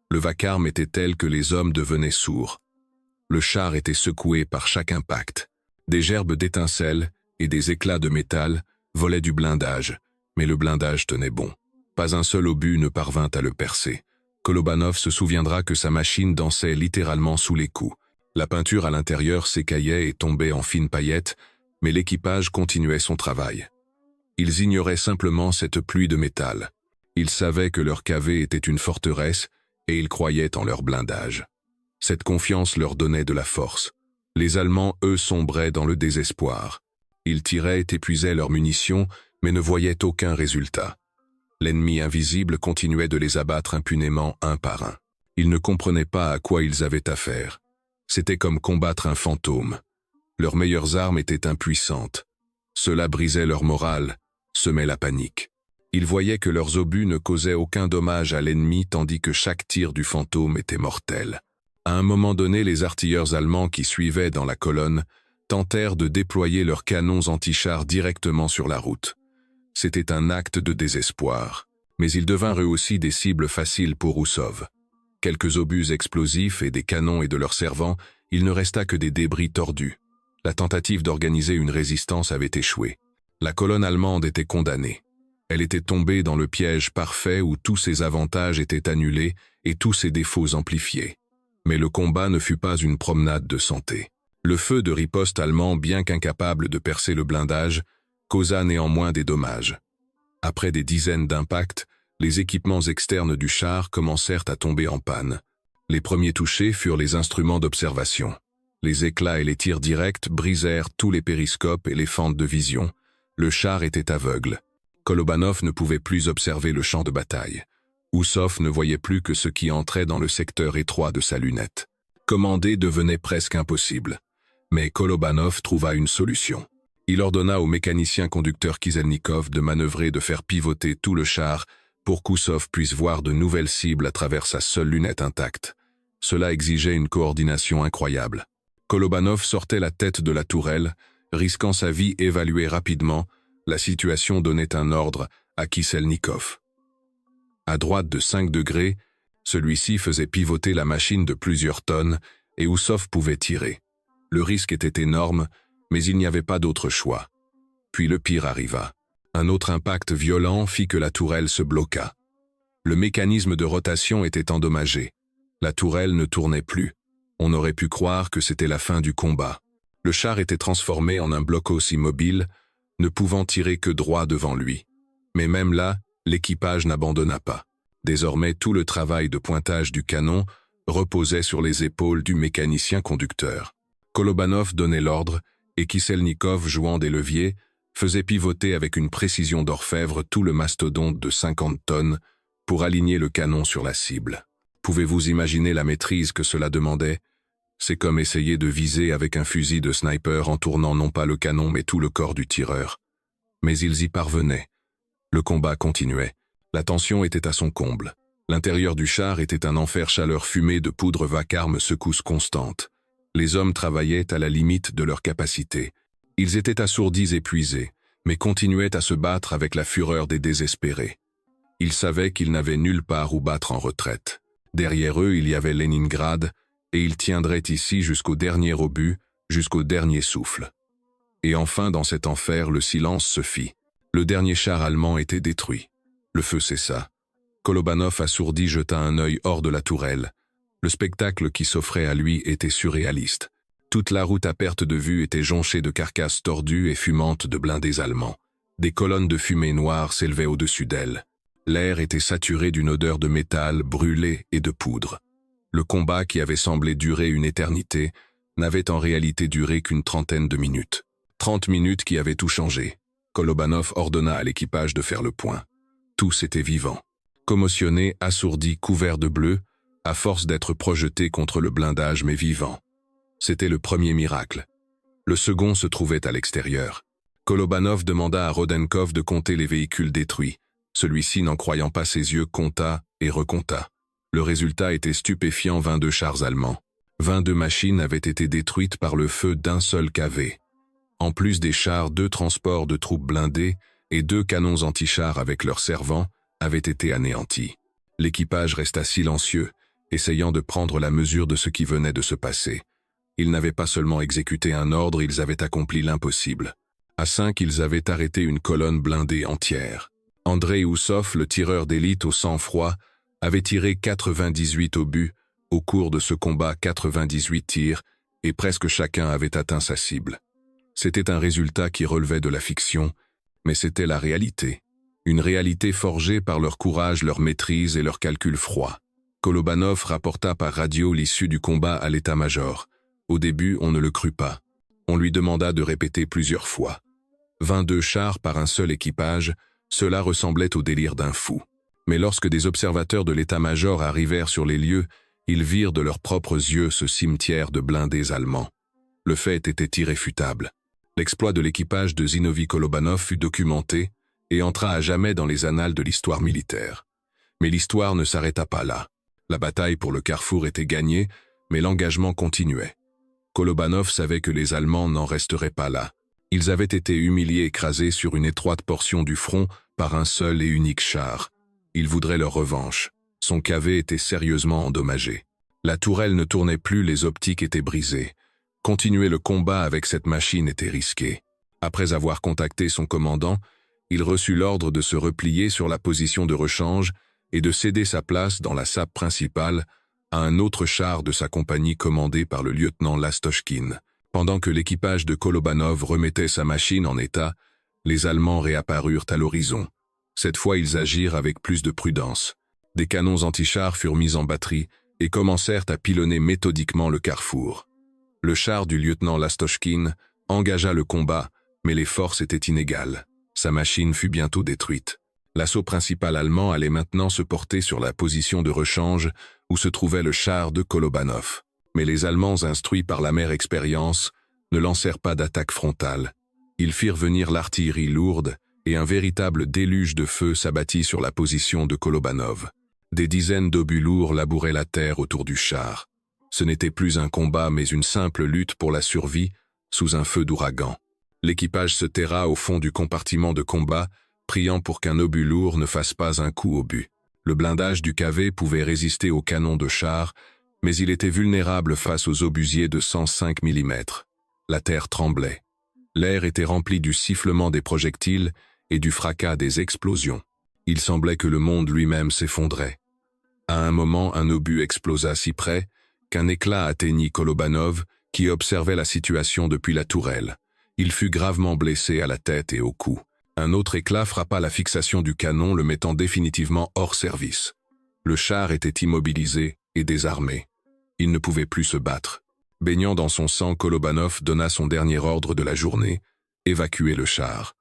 Le vacarme était tel que les hommes devenaient sourds. Le char était secoué par chaque impact. Des gerbes d'étincelles et des éclats de métal volaient du blindage, mais le blindage tenait bon. Pas un seul obus ne parvint à le percer. Kolobanov se souviendra que sa machine dansait littéralement sous les coups. La peinture à l'intérieur s'écaillait et tombait en fines paillettes, mais l'équipage continuait son travail. Ils ignoraient simplement cette pluie de métal. Ils savaient que leur cavée était une forteresse et ils croyaient en leur blindage. Cette confiance leur donnait de la force. Les Allemands, eux, sombraient dans le désespoir. Ils tiraient et épuisaient leurs munitions, mais ne voyaient aucun résultat. L'ennemi invisible continuait de les abattre impunément un par un. Ils ne comprenaient pas à quoi ils avaient affaire. C'était comme combattre un fantôme. Leurs meilleures armes étaient impuissantes. Cela brisait leur morale, semait la panique. Ils voyaient que leurs obus ne causaient aucun dommage à l'ennemi tandis que chaque tir du fantôme était mortel. À un moment donné, les artilleurs allemands qui suivaient dans la colonne tentèrent de déployer leurs canons antichars directement sur la route. C'était un acte de désespoir, mais ils devinrent eux aussi des cibles faciles pour Roussov. Quelques obus explosifs et des canons et de leurs servants, il ne resta que des débris tordus. La tentative d'organiser une résistance avait échoué. La colonne allemande était condamnée. Elle était tombée dans le piège parfait où tous ses avantages étaient annulés et tous ses défauts amplifiés. Mais le combat ne fut pas une promenade de santé. Le feu de riposte allemand, bien qu'incapable de percer le blindage, causa néanmoins des dommages. Après des dizaines d'impacts, les équipements externes du char commencèrent à tomber en panne. Les premiers touchés furent les instruments d'observation. Les éclats et les tirs directs brisèrent tous les périscopes et les fentes de vision. Le char était aveugle. Kolobanov ne pouvait plus observer le champ de bataille. Roussov ne voyait plus que ce qui entrait dans le secteur étroit de sa lunette. Commander devenait presque impossible. Mais Kolobanov trouva une solution. Il ordonna au mécanicien conducteur Kiselnikov de manœuvrer et de faire pivoter tout le char pour qu'Oussov puisse voir de nouvelles cibles à travers sa seule lunette intacte. Cela exigeait une coordination incroyable. Kolobanov sortait la tête de la tourelle, risquant sa vie évaluée rapidement. La situation donnait un ordre à Kiselnikov. À droite de 5 degrés, celui-ci faisait pivoter la machine de plusieurs tonnes et Roussov pouvait tirer. Le risque était énorme, mais il n'y avait pas d'autre choix. Puis le pire arriva. Un autre impact violent fit que la tourelle se bloqua. Le mécanisme de rotation était endommagé. La tourelle ne tournait plus. On aurait pu croire que c'était la fin du combat. Le char était transformé en un blocos immobile, ne pouvant tirer que droit devant lui. Mais même là, l'équipage n'abandonna pas. Désormais, tout le travail de pointage du canon reposait sur les épaules du mécanicien conducteur. Kolobanov donnait l'ordre et Kiselnikov, jouant des leviers, faisait pivoter avec une précision d'orfèvre tout le mastodonte de 50 tonnes pour aligner le canon sur la cible. Pouvez-vous imaginer la maîtrise que cela demandait? C'est comme essayer de viser avec un fusil de sniper en tournant non pas le canon mais tout le corps du tireur. Mais ils y parvenaient. Le combat continuait. La tension était à son comble. L'intérieur du char était un enfer chaleur fumée de poudre vacarme secousse constante. Les hommes travaillaient à la limite de leur capacité. Ils étaient assourdis, épuisés, mais continuaient à se battre avec la fureur des désespérés. Ils savaient qu'ils n'avaient nulle part où battre en retraite. Derrière eux, il y avait Leningrad, et ils tiendraient ici jusqu'au dernier obus, jusqu'au dernier souffle. Et enfin, dans cet enfer, le silence se fit. Le dernier char allemand était détruit. Le feu cessa. Kolobanov, assourdi, jeta un œil hors de la tourelle. Le spectacle qui s'offrait à lui était surréaliste. Toute la route à perte de vue était jonchée de carcasses tordues et fumantes de blindés allemands. Des colonnes de fumée noire s'élevaient au-dessus d'elles. L'air était saturé d'une odeur de métal brûlé et de poudre. Le combat, qui avait semblé durer une éternité, n'avait en réalité duré qu'une trentaine de minutes. 30 minutes qui avaient tout changé. Kolobanov ordonna à l'équipage de faire le point. Tous étaient vivants. Commotionnés, assourdis, couverts de bleu, à force d'être projetés contre le blindage mais vivants. C'était le premier miracle. Le second se trouvait à l'extérieur. Kolobanov demanda à Rodenkov de compter les véhicules détruits. Celui-ci, n'en croyant pas ses yeux, compta et recompta. Le résultat était stupéfiant: 22 chars allemands. 22 machines avaient été détruites par le feu d'un seul KV. En plus des chars, 2 transports de troupes blindées et 2 canons antichars avec leurs servants avaient été anéantis. L'équipage resta silencieux, essayant de prendre la mesure de ce qui venait de se passer. Ils n'avaient pas seulement exécuté un ordre, ils avaient accompli l'impossible. À 5, ils avaient arrêté une colonne blindée entière. Andrei Oussov, le tireur d'élite au sang-froid, avait tiré 98 obus au cours de ce combat, 98 tirs, et presque chacun avait atteint sa cible. C'était un résultat qui relevait de la fiction, mais c'était la réalité. Une réalité forgée par leur courage, leur maîtrise et leur calcul froid. Kolobanov rapporta par radio l'issue du combat à l'état-major. Au début, on ne le crut pas. On lui demanda de répéter plusieurs fois. 22 chars par un seul équipage, cela ressemblait au délire d'un fou. Mais lorsque des observateurs de l'état-major arrivèrent sur les lieux, ils virent de leurs propres yeux ce cimetière de blindés allemands. Le fait était irréfutable. L'exploit de l'équipage de Zinovy Kolobanov fut documenté et entra à jamais dans les annales de l'histoire militaire. Mais l'histoire ne s'arrêta pas là. La bataille pour le carrefour était gagnée, mais l'engagement continuait. Kolobanov savait que les Allemands n'en resteraient pas là. Ils avaient été humiliés, écrasés sur une étroite portion du front par un seul et unique char. Ils voudraient leur revanche. Son cavet était sérieusement endommagé. La tourelle ne tournait plus, les optiques étaient brisées. Continuer le combat avec cette machine était risqué. Après avoir contacté son commandant, il reçut l'ordre de se replier sur la position de rechange et de céder sa place dans la sape principale à un autre char de sa compagnie commandé par le lieutenant Lastochkin. Pendant que l'équipage de Kolobanov remettait sa machine en état, les Allemands réapparurent à l'horizon. Cette fois, ils agirent avec plus de prudence. Des canons antichars furent mis en batterie et commencèrent à pilonner méthodiquement le carrefour. Le char du lieutenant Lastochkin engagea le combat, mais les forces étaient inégales. Sa machine fut bientôt détruite. L'assaut principal allemand allait maintenant se porter sur la position de rechange où se trouvait le char de Kolobanov. Mais les Allemands, instruits par l'amère expérience, ne lancèrent pas d'attaque frontale. Ils firent venir l'artillerie lourde et un véritable déluge de feu s'abattit sur la position de Kolobanov. Des dizaines d'obus lourds labouraient la terre autour du char. Ce n'était plus un combat mais une simple lutte pour la survie sous un feu d'ouragan. L'équipage se terra au fond du compartiment de combat, priant pour qu'un obus lourd ne fasse pas un coup au but. Le blindage du cavet pouvait résister aux canons de char, mais il était vulnérable face aux obusiers de 105 mm. La terre tremblait. L'air était rempli du sifflement des projectiles et du fracas des explosions. Il semblait que le monde lui-même s'effondrait. À un moment, un obus explosa si près qu'un éclat atteignit Kolobanov, qui observait la situation depuis la tourelle. Il fut gravement blessé à la tête et au cou. Un autre éclat frappa la fixation du canon, le mettant définitivement hors service. Le char était immobilisé et désarmé. Il ne pouvait plus se battre. Baignant dans son sang, Kolobanov donna son dernier ordre de la journée, évacuer le char.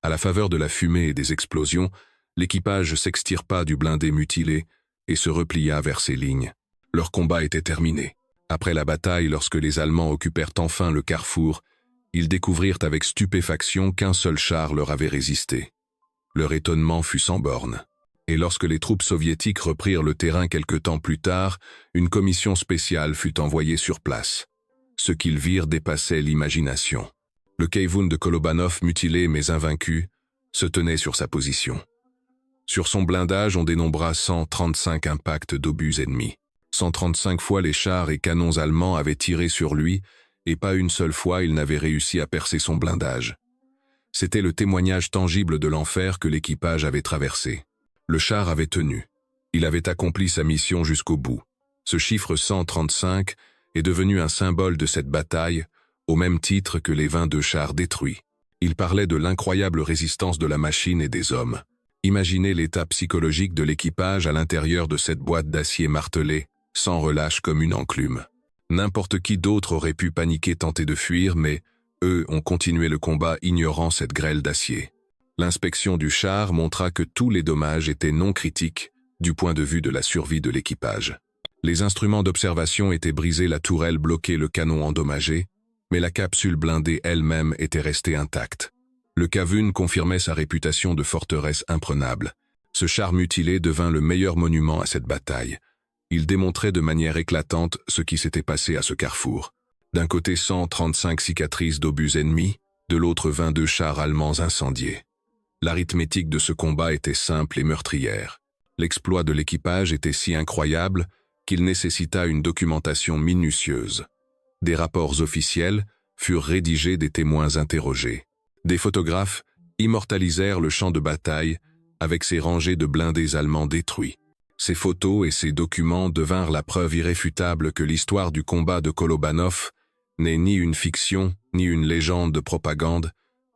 À la faveur de la fumée et des explosions, l'équipage s'extirpa du blindé mutilé et se replia vers ses lignes. Leur combat était terminé. Après la bataille, lorsque les Allemands occupèrent enfin le carrefour, ils découvrirent avec stupéfaction qu'un seul char leur avait résisté. Leur étonnement fut sans borne. Et lorsque les troupes soviétiques reprirent le terrain quelque temps plus tard, une commission spéciale fut envoyée sur place. Ce qu'ils virent dépassait l'imagination. Le Kayvun de Kolobanov, mutilé mais invaincu, se tenait sur sa position. Sur son blindage, on dénombra 135 impacts d'obus ennemis. 135 fois les chars et canons allemands avaient tiré sur lui, et pas une seule fois il n'avait réussi à percer son blindage. C'était le témoignage tangible de l'enfer que l'équipage avait traversé. Le char avait tenu. Il avait accompli sa mission jusqu'au bout. Ce chiffre 135 est devenu un symbole de cette bataille, au même titre que les 22 chars détruits. Il parlait de l'incroyable résistance de la machine et des hommes. Imaginez l'état psychologique de l'équipage à l'intérieur de cette boîte d'acier martelée, sans relâche comme une enclume. N'importe qui d'autre aurait pu paniquer, tenter de fuir, mais eux ont continué le combat ignorant cette grêle d'acier. L'inspection du char montra que tous les dommages étaient non critiques du point de vue de la survie de l'équipage. Les instruments d'observation étaient brisés, la tourelle bloquait, le canon endommagé, mais la capsule blindée elle-même était restée intacte. Le Kayvun confirmait sa réputation de forteresse imprenable. Ce char mutilé devint le meilleur monument à cette bataille. Il démontrait de manière éclatante ce qui s'était passé à ce carrefour. D'un côté 135 cicatrices d'obus ennemis, de l'autre 22 chars allemands incendiés. L'arithmétique de ce combat était simple et meurtrière. L'exploit de l'équipage était si incroyable qu'il nécessita une documentation minutieuse. Des rapports officiels furent rédigés, des témoins interrogés. Des photographes immortalisèrent le champ de bataille avec ses rangées de blindés allemands détruits. Ces photos et ces documents devinrent la preuve irréfutable que l'histoire du combat de Kolobanov n'est ni une fiction, ni une légende de propagande,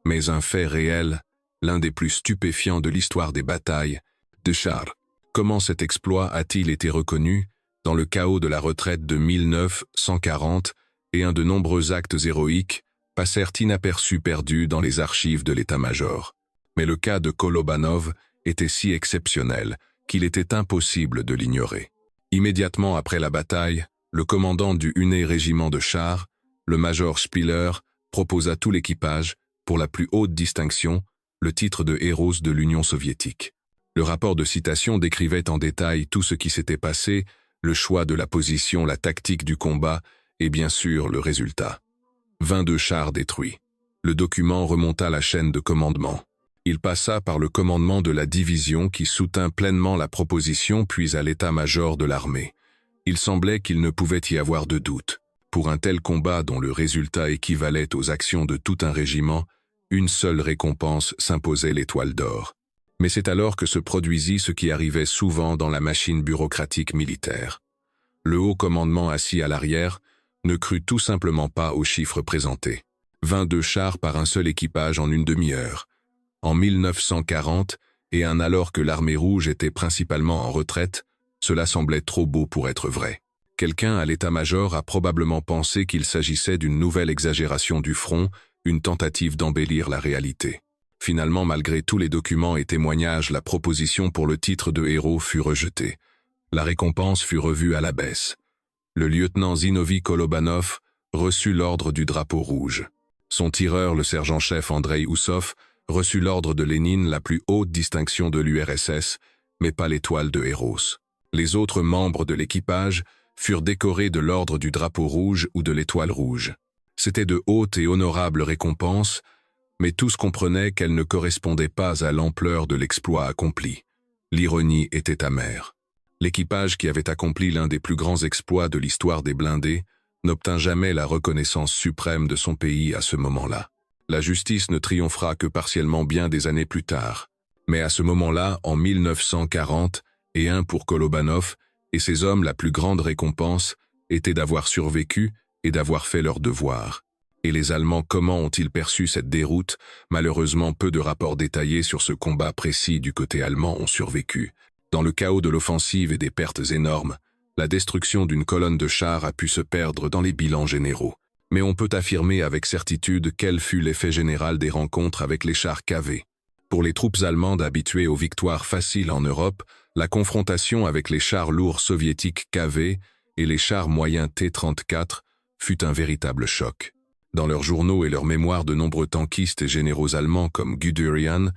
mais un fait réel, l'un des plus stupéfiants de l'histoire des batailles de chars. Comment cet exploit a-t-il été reconnu dans le chaos de la retraite de 1940 et un de nombreux actes héroïques passèrent inaperçus perdus dans les archives de l'état-major. Mais le cas de Kolobanov était si exceptionnel qu'il était impossible de l'ignorer. Immédiatement après la bataille, le commandant du 1er régiment de chars, le major Spiller, proposa à tout l'équipage, pour la plus haute distinction, le titre de héros de l'Union soviétique. Le rapport de citation décrivait en détail tout ce qui s'était passé, le choix de la position, la tactique du combat et bien sûr le résultat. 22 chars détruits. Le document remonta la chaîne de commandement. Il passa par le commandement de la division qui soutint pleinement la proposition puis à l'état-major de l'armée. Il semblait qu'il ne pouvait y avoir de doute. Pour un tel combat dont le résultat équivalait aux actions de tout un régiment, une seule récompense s'imposait l'étoile d'or. Mais c'est alors que se produisit ce qui arrivait souvent dans la machine bureaucratique militaire. Le haut commandement assis à l'arrière ne crut tout simplement pas aux chiffres présentés. 22 chars par un seul équipage en une demi-heure. En 1940, et alors que l'armée rouge était principalement en retraite, cela semblait trop beau pour être vrai. Quelqu'un à l'état-major a probablement pensé qu'il s'agissait d'une nouvelle exagération du front, une tentative d'embellir la réalité. Finalement, malgré tous les documents et témoignages, la proposition pour le titre de héros fut rejetée. La récompense fut revue à la baisse. Le lieutenant Zinovy Kolobanov reçut l'ordre du drapeau rouge. Son tireur, le sergent-chef Andrei Oussov, reçut l'ordre de Lénine, la plus haute distinction de l'URSS, mais pas l'étoile de héros. Les autres membres de l'équipage furent décorés de l'ordre du drapeau rouge ou de l'étoile rouge. C'étaient de hautes et honorables récompenses, mais tous comprenaient qu'elles ne correspondaient pas à l'ampleur de l'exploit accompli. L'ironie était amère. L'équipage qui avait accompli l'un des plus grands exploits de l'histoire des blindés n'obtint jamais la reconnaissance suprême de son pays à ce moment-là. La justice ne triomphera que partiellement bien des années plus tard. Mais à ce moment-là, en 1940, et un pour Kolobanov et ses hommes, la plus grande récompense était d'avoir survécu et d'avoir fait leur devoir. Et les Allemands, comment ont-ils perçu cette déroute? Malheureusement, peu de rapports détaillés sur ce combat précis du côté allemand ont survécu. Dans le chaos de l'offensive et des pertes énormes, la destruction d'une colonne de chars a pu se perdre dans les bilans généraux. Mais on peut affirmer avec certitude quel fut l'effet général des rencontres avec les chars KV. Pour les troupes allemandes habituées aux victoires faciles en Europe, la confrontation avec les chars lourds soviétiques KV et les chars moyens T-34 fut un véritable choc. Dans leurs journaux et leurs mémoires, de nombreux tankistes et généraux allemands comme Guderian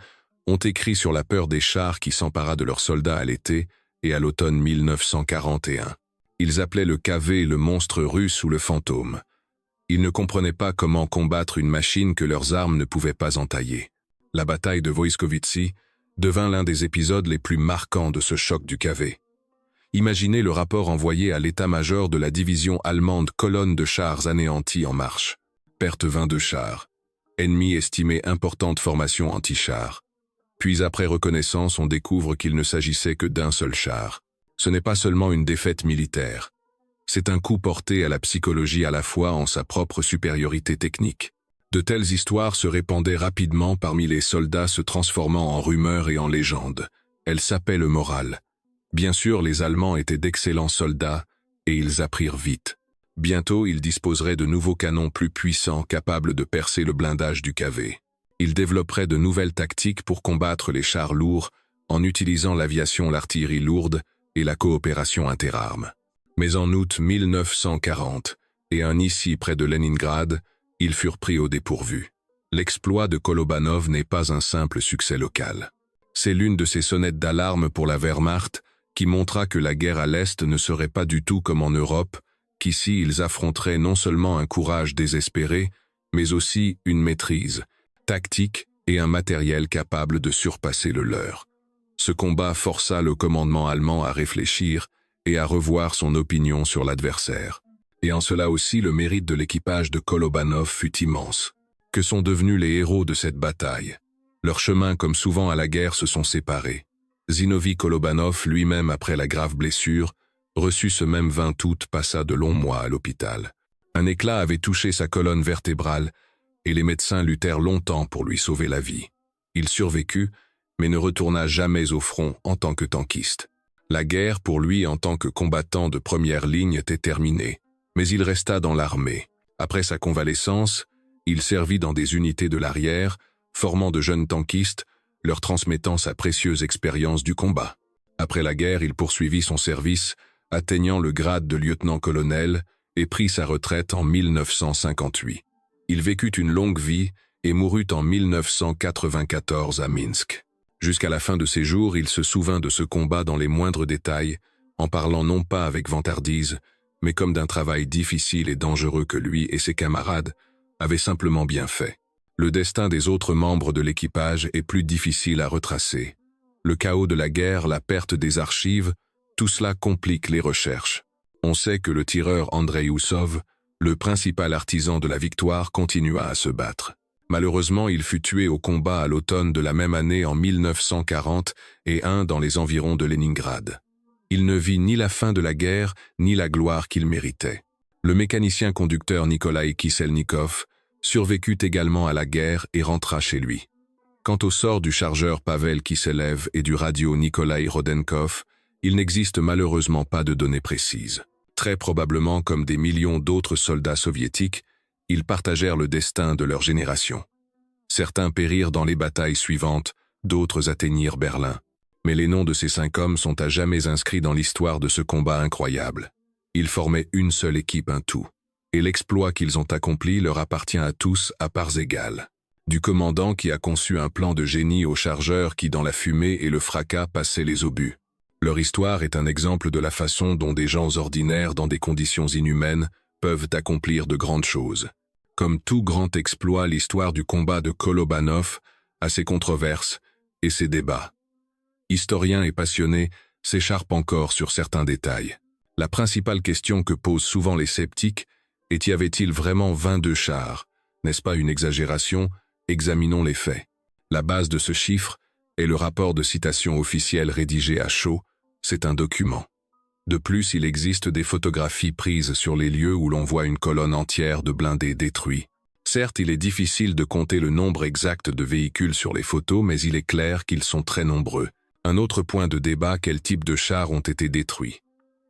ont écrit sur la peur des chars qui s'empara de leurs soldats à l'été et à l'automne 1941. Ils appelaient le KV le monstre russe ou le fantôme. Ils ne comprenaient pas comment combattre une machine que leurs armes ne pouvaient pas entailler. La bataille de Voïskovitsi devint l'un des épisodes les plus marquants de ce choc du KV. Imaginez le rapport envoyé à l'état-major de la division allemande, colonne de chars anéantis en marche. Perte 22 chars. Ennemi estimé importante formation anti-chars. Puis après reconnaissance, on découvre qu'il ne s'agissait que d'un seul char. Ce n'est pas seulement une défaite militaire. C'est un coup porté à la psychologie à la fois en sa propre supériorité technique. De telles histoires se répandaient rapidement parmi les soldats, se transformant en rumeurs et en légendes. Elles sapaient le moral. Bien sûr, les Allemands étaient d'excellents soldats, et ils apprirent vite. Bientôt, ils disposeraient de nouveaux canons plus puissants, capables de percer le blindage du KV. Ils développeraient de nouvelles tactiques pour combattre les chars lourds, en utilisant l'aviation, l'artillerie lourde et la coopération interarmes. Mais en août 1940, et ici près de Leningrad, ils furent pris au dépourvu. L'exploit de Kolobanov n'est pas un simple succès local. C'est l'une de ces sonnettes d'alarme pour la Wehrmacht qui montra que la guerre à l'Est ne serait pas du tout comme en Europe, qu'ici ils affronteraient non seulement un courage désespéré, mais aussi une maîtrise tactique et un matériel capable de surpasser le leur. Ce combat força le commandement allemand à réfléchir et à revoir son opinion sur l'adversaire. Et en cela aussi, le mérite de l'équipage de Kolobanov fut immense. Que sont devenus les héros de cette bataille? Leurs chemins, comme souvent à la guerre, se sont séparés. Zinovy Kolobanov, lui-même après la grave blessure, reçu ce même 20 août, passa de longs mois à l'hôpital. Un éclat avait touché sa colonne vertébrale et les médecins luttèrent longtemps pour lui sauver la vie. Il survécut, mais ne retourna jamais au front en tant que tankiste. La guerre, pour lui, en tant que combattant de première ligne, était terminée, mais il resta dans l'armée. Après sa convalescence, il servit dans des unités de l'arrière, formant de jeunes tankistes, leur transmettant sa précieuse expérience du combat. Après la guerre, il poursuivit son service, atteignant le grade de lieutenant-colonel et prit sa retraite en 1958. Il vécut une longue vie et mourut en 1994 à Minsk. Jusqu'à la fin de ses jours, il se souvint de ce combat dans les moindres détails, en parlant non pas avec vantardise, mais comme d'un travail difficile et dangereux que lui et ses camarades avaient simplement bien fait. Le destin des autres membres de l'équipage est plus difficile à retracer. Le chaos de la guerre, la perte des archives, tout cela complique les recherches. On sait que le tireur Andrei Oussov, le principal artisan de la victoire, continua à se battre. Malheureusement, il fut tué au combat à l'automne de la même année en 1940 et dans les environs de Leningrad. Il ne vit ni la fin de la guerre, ni la gloire qu'il méritait. Le mécanicien-conducteur Nikolai Kiselnikov survécut également à la guerre et rentra chez lui. Quant au sort du chargeur Pavel Kiselev et du radio Nikolai Rodenkov, il n'existe malheureusement pas de données précises. Très probablement, comme des millions d'autres soldats soviétiques, ils partagèrent le destin de leur génération. Certains périrent dans les batailles suivantes, d'autres atteignirent Berlin. Mais les noms de ces 5 hommes sont à jamais inscrits dans l'histoire de ce combat incroyable. Ils formaient une seule équipe, un tout. Et l'exploit qu'ils ont accompli leur appartient à tous à parts égales. Du commandant qui a conçu un plan de génie au chargeur qui, dans la fumée et le fracas, passait les obus. Leur histoire est un exemple de la façon dont des gens ordinaires dans des conditions inhumaines peuvent accomplir de grandes choses. Comme tout grand exploit, l'histoire du combat de Kolobanov a ses controverses et ses débats. Historiens et passionnés s'écharpent encore sur certains détails. La principale question que posent souvent les sceptiques est: y avait-il vraiment 22 chars? N'est-ce pas une exagération? Examinons les faits. La base de ce chiffre est le rapport de citation officiel rédigé à chaud. C'est un document. De plus, il existe des photographies prises sur les lieux où l'on voit une colonne entière de blindés détruits. Certes, il est difficile de compter le nombre exact de véhicules sur les photos, mais il est clair qu'ils sont très nombreux. Un autre point de débat: quel type de chars ont été détruits?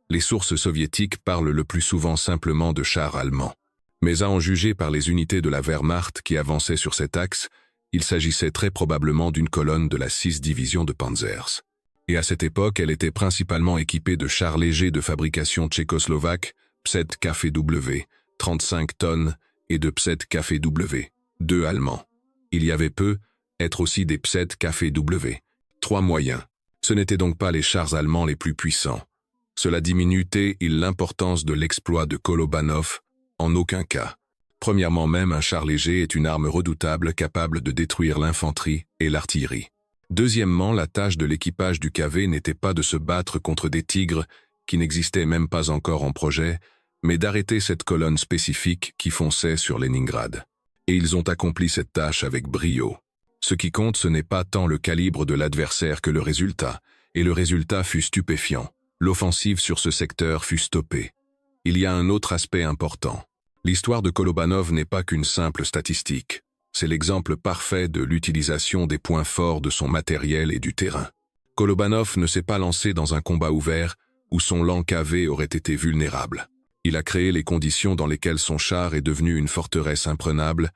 Les sources soviétiques parlent le plus souvent simplement de chars allemands. Mais à en juger par les unités de la Wehrmacht qui avançaient sur cet axe, il s'agissait très probablement d'une colonne de la 6e division de Panzers. Et à cette époque, elle était principalement équipée de chars légers de fabrication tchécoslovaque, Pset KfW, 35 tonnes, et de Pset KfW, 2 allemands. Il y avait peu, être aussi des Pset KfW, 3 moyens. Ce n'étaient donc pas les chars allemands les plus puissants. Cela diminuait l'importance de l'exploit de Kolobanov, en aucun cas. Premièrement, même un char léger est une arme redoutable capable de détruire l'infanterie et l'artillerie. Deuxièmement, la tâche de l'équipage du KV n'était pas de se battre contre des tigres qui n'existaient même pas encore en projet, mais d'arrêter cette colonne spécifique qui fonçait sur Leningrad. Et ils ont accompli cette tâche avec brio. Ce qui compte, ce n'est pas tant le calibre de l'adversaire que le résultat, et le résultat fut stupéfiant. L'offensive sur ce secteur fut stoppée. Il y a un autre aspect important. L'histoire de Kolobanov n'est pas qu'une simple statistique. C'est l'exemple parfait de l'utilisation des points forts de son matériel et du terrain. Kolobanov ne s'est pas lancé dans un combat ouvert où son lent KV aurait été vulnérable. Il a créé les conditions dans lesquelles son char est devenu une forteresse imprenable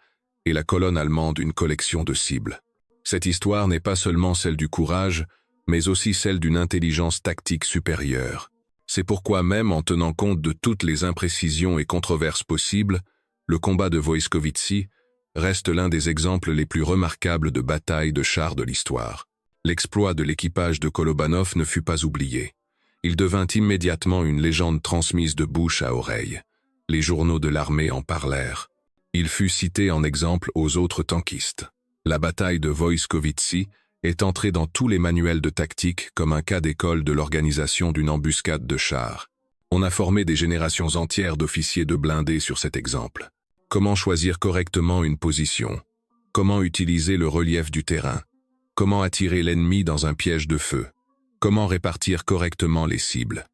et la colonne allemande une collection de cibles. Cette histoire n'est pas seulement celle du courage, mais aussi celle d'une intelligence tactique supérieure. C'est pourquoi même en tenant compte de toutes les imprécisions et controverses possibles, le combat de Voïskovitsi reste l'un des exemples les plus remarquables de bataille de chars de l'histoire. L'exploit de l'équipage de Kolobanov ne fut pas oublié. Il devint immédiatement une légende transmise de bouche à oreille. Les journaux de l'armée en parlèrent. Il fut cité en exemple aux autres tankistes. La bataille de Voïskovitsi est entrée dans tous les manuels de tactique comme un cas d'école de l'organisation d'une embuscade de chars. On a formé des générations entières d'officiers de blindés sur cet exemple. Comment choisir correctement une position? Comment utiliser le relief du terrain? comment attirer l'ennemi dans un piège de feu, comment répartir correctement les cibles.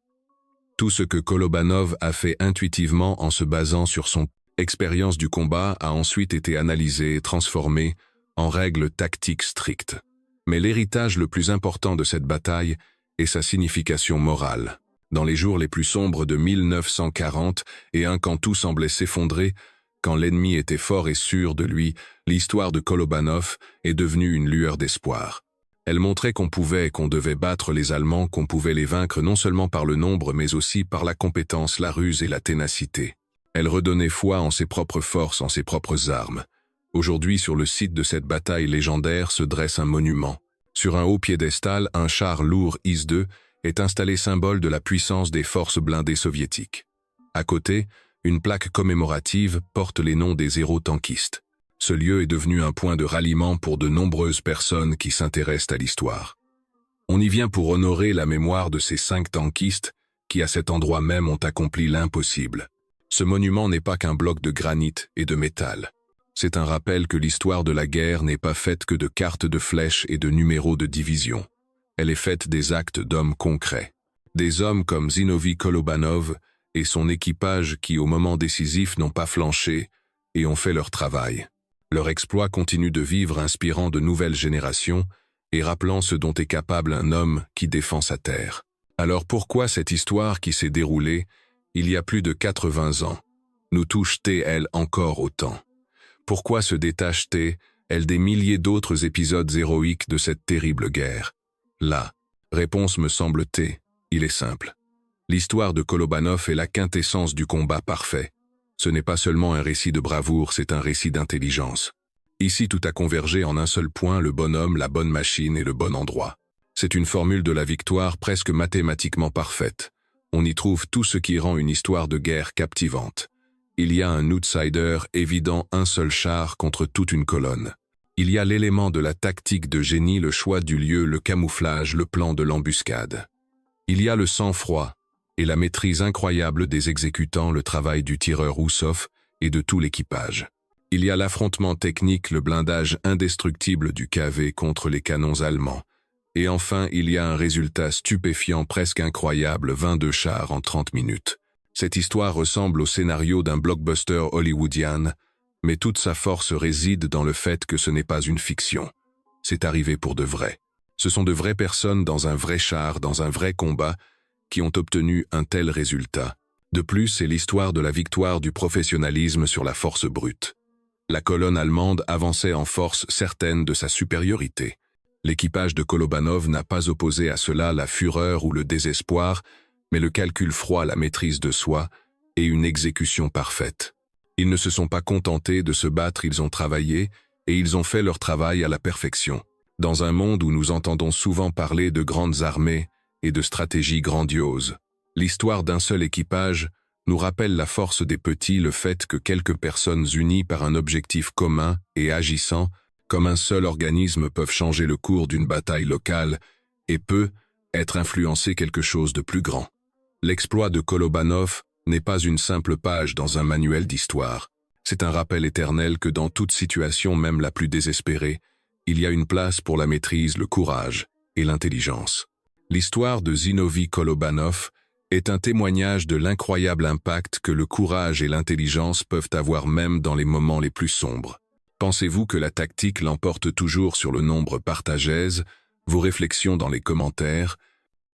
Tout ce que Kolobanov a fait intuitivement en se basant sur son expérience du combat a ensuite été analysé et transformé en règles tactiques strictes. Mais l'héritage le plus important de cette bataille est sa signification morale. Dans les jours les plus sombres de 1940 et quand tout semblait s'effondrer, quand l'ennemi était fort et sûr de lui, l'histoire de Kolobanov est devenue une lueur d'espoir. Elle montrait qu'on pouvait et qu'on devait battre les Allemands, qu'on pouvait les vaincre non seulement par le nombre mais aussi par la compétence, la ruse et la ténacité. Elle redonnait foi en ses propres forces, en ses propres armes. Aujourd'hui, sur le site de cette bataille légendaire se dresse un monument. Sur un haut piédestal, un char lourd IS-2 est installé symbole de la puissance des forces blindées soviétiques. À côté, une plaque commémorative porte les noms des héros tankistes. Ce lieu est devenu un point de ralliement pour de nombreuses personnes qui s'intéressent à l'histoire. On y vient pour honorer la mémoire de ces 5 tankistes qui, à cet endroit même, ont accompli l'impossible. Ce monument n'est pas qu'un bloc de granit et de métal. C'est un rappel que l'histoire de la guerre n'est pas faite que de cartes de flèches et de numéros de division. Elle est faite des actes d'hommes concrets. Des hommes comme Zinovy Kolobanov et son équipage qui, au moment décisif, n'ont pas flanché et ont fait leur travail. Leur exploit continue de vivre, inspirant de nouvelles générations et rappelant ce dont est capable un homme qui défend sa terre. Alors pourquoi cette histoire qui s'est déroulée il y a plus de 80 ans nous touche-t-elle encore autant? Pourquoi se détache-t-elle des milliers d'autres épisodes héroïques de cette terrible guerre? La réponse me semble-t-elle, il est simple. L'histoire de Kolobanov est la quintessence du combat parfait. Ce n'est pas seulement un récit de bravoure, c'est un récit d'intelligence. Ici, tout a convergé en un seul point, le bon homme, la bonne machine et le bon endroit. C'est une formule de la victoire presque mathématiquement parfaite. On y trouve tout ce qui rend une histoire de guerre captivante. Il y a un outsider évident, un seul char contre toute une colonne. Il y a l'élément de la tactique de génie, le choix du lieu, le camouflage, le plan de l'embuscade. Il y a le sang-froid et la maîtrise incroyable des exécutants, le travail du tireur Oussov et de tout l'équipage. Il y a l'affrontement technique, le blindage indestructible du KV contre les canons allemands. Et enfin, il y a un résultat stupéfiant, presque incroyable, 22 chars en 30 minutes. Cette histoire ressemble au scénario d'un blockbuster hollywoodien, mais toute sa force réside dans le fait que ce n'est pas une fiction. C'est arrivé pour de vrai. Ce sont de vraies personnes dans un vrai char, dans un vrai combat, qui ont obtenu un tel résultat. De plus, c'est l'histoire de la victoire du professionnalisme sur la force brute. La colonne allemande avançait en force certaine de sa supériorité. L'équipage de Kolobanov n'a pas opposé à cela la fureur ou le désespoir, mais le calcul froid, la maîtrise de soi et une exécution parfaite. Ils ne se sont pas contentés de se battre, ils ont travaillé et ils ont fait leur travail à la perfection. Dans un monde où nous entendons souvent parler de grandes armées et de stratégies grandioses, l'histoire d'un seul équipage nous rappelle la force des petits, le fait que quelques personnes unies par un objectif commun et agissant comme un seul organisme peuvent changer le cours d'une bataille locale et peut être influencer quelque chose de plus grand. L'exploit de Kolobanov n'est pas une simple page dans un manuel d'histoire. C'est un rappel éternel que dans toute situation, même la plus désespérée, il y a une place pour la maîtrise, le courage et l'intelligence. L'histoire de Zinovy Kolobanov est un témoignage de l'incroyable impact que le courage et l'intelligence peuvent avoir même dans les moments les plus sombres. Pensez-vous que la tactique l'emporte toujours sur le nombre? Partagez vos réflexions dans les commentaires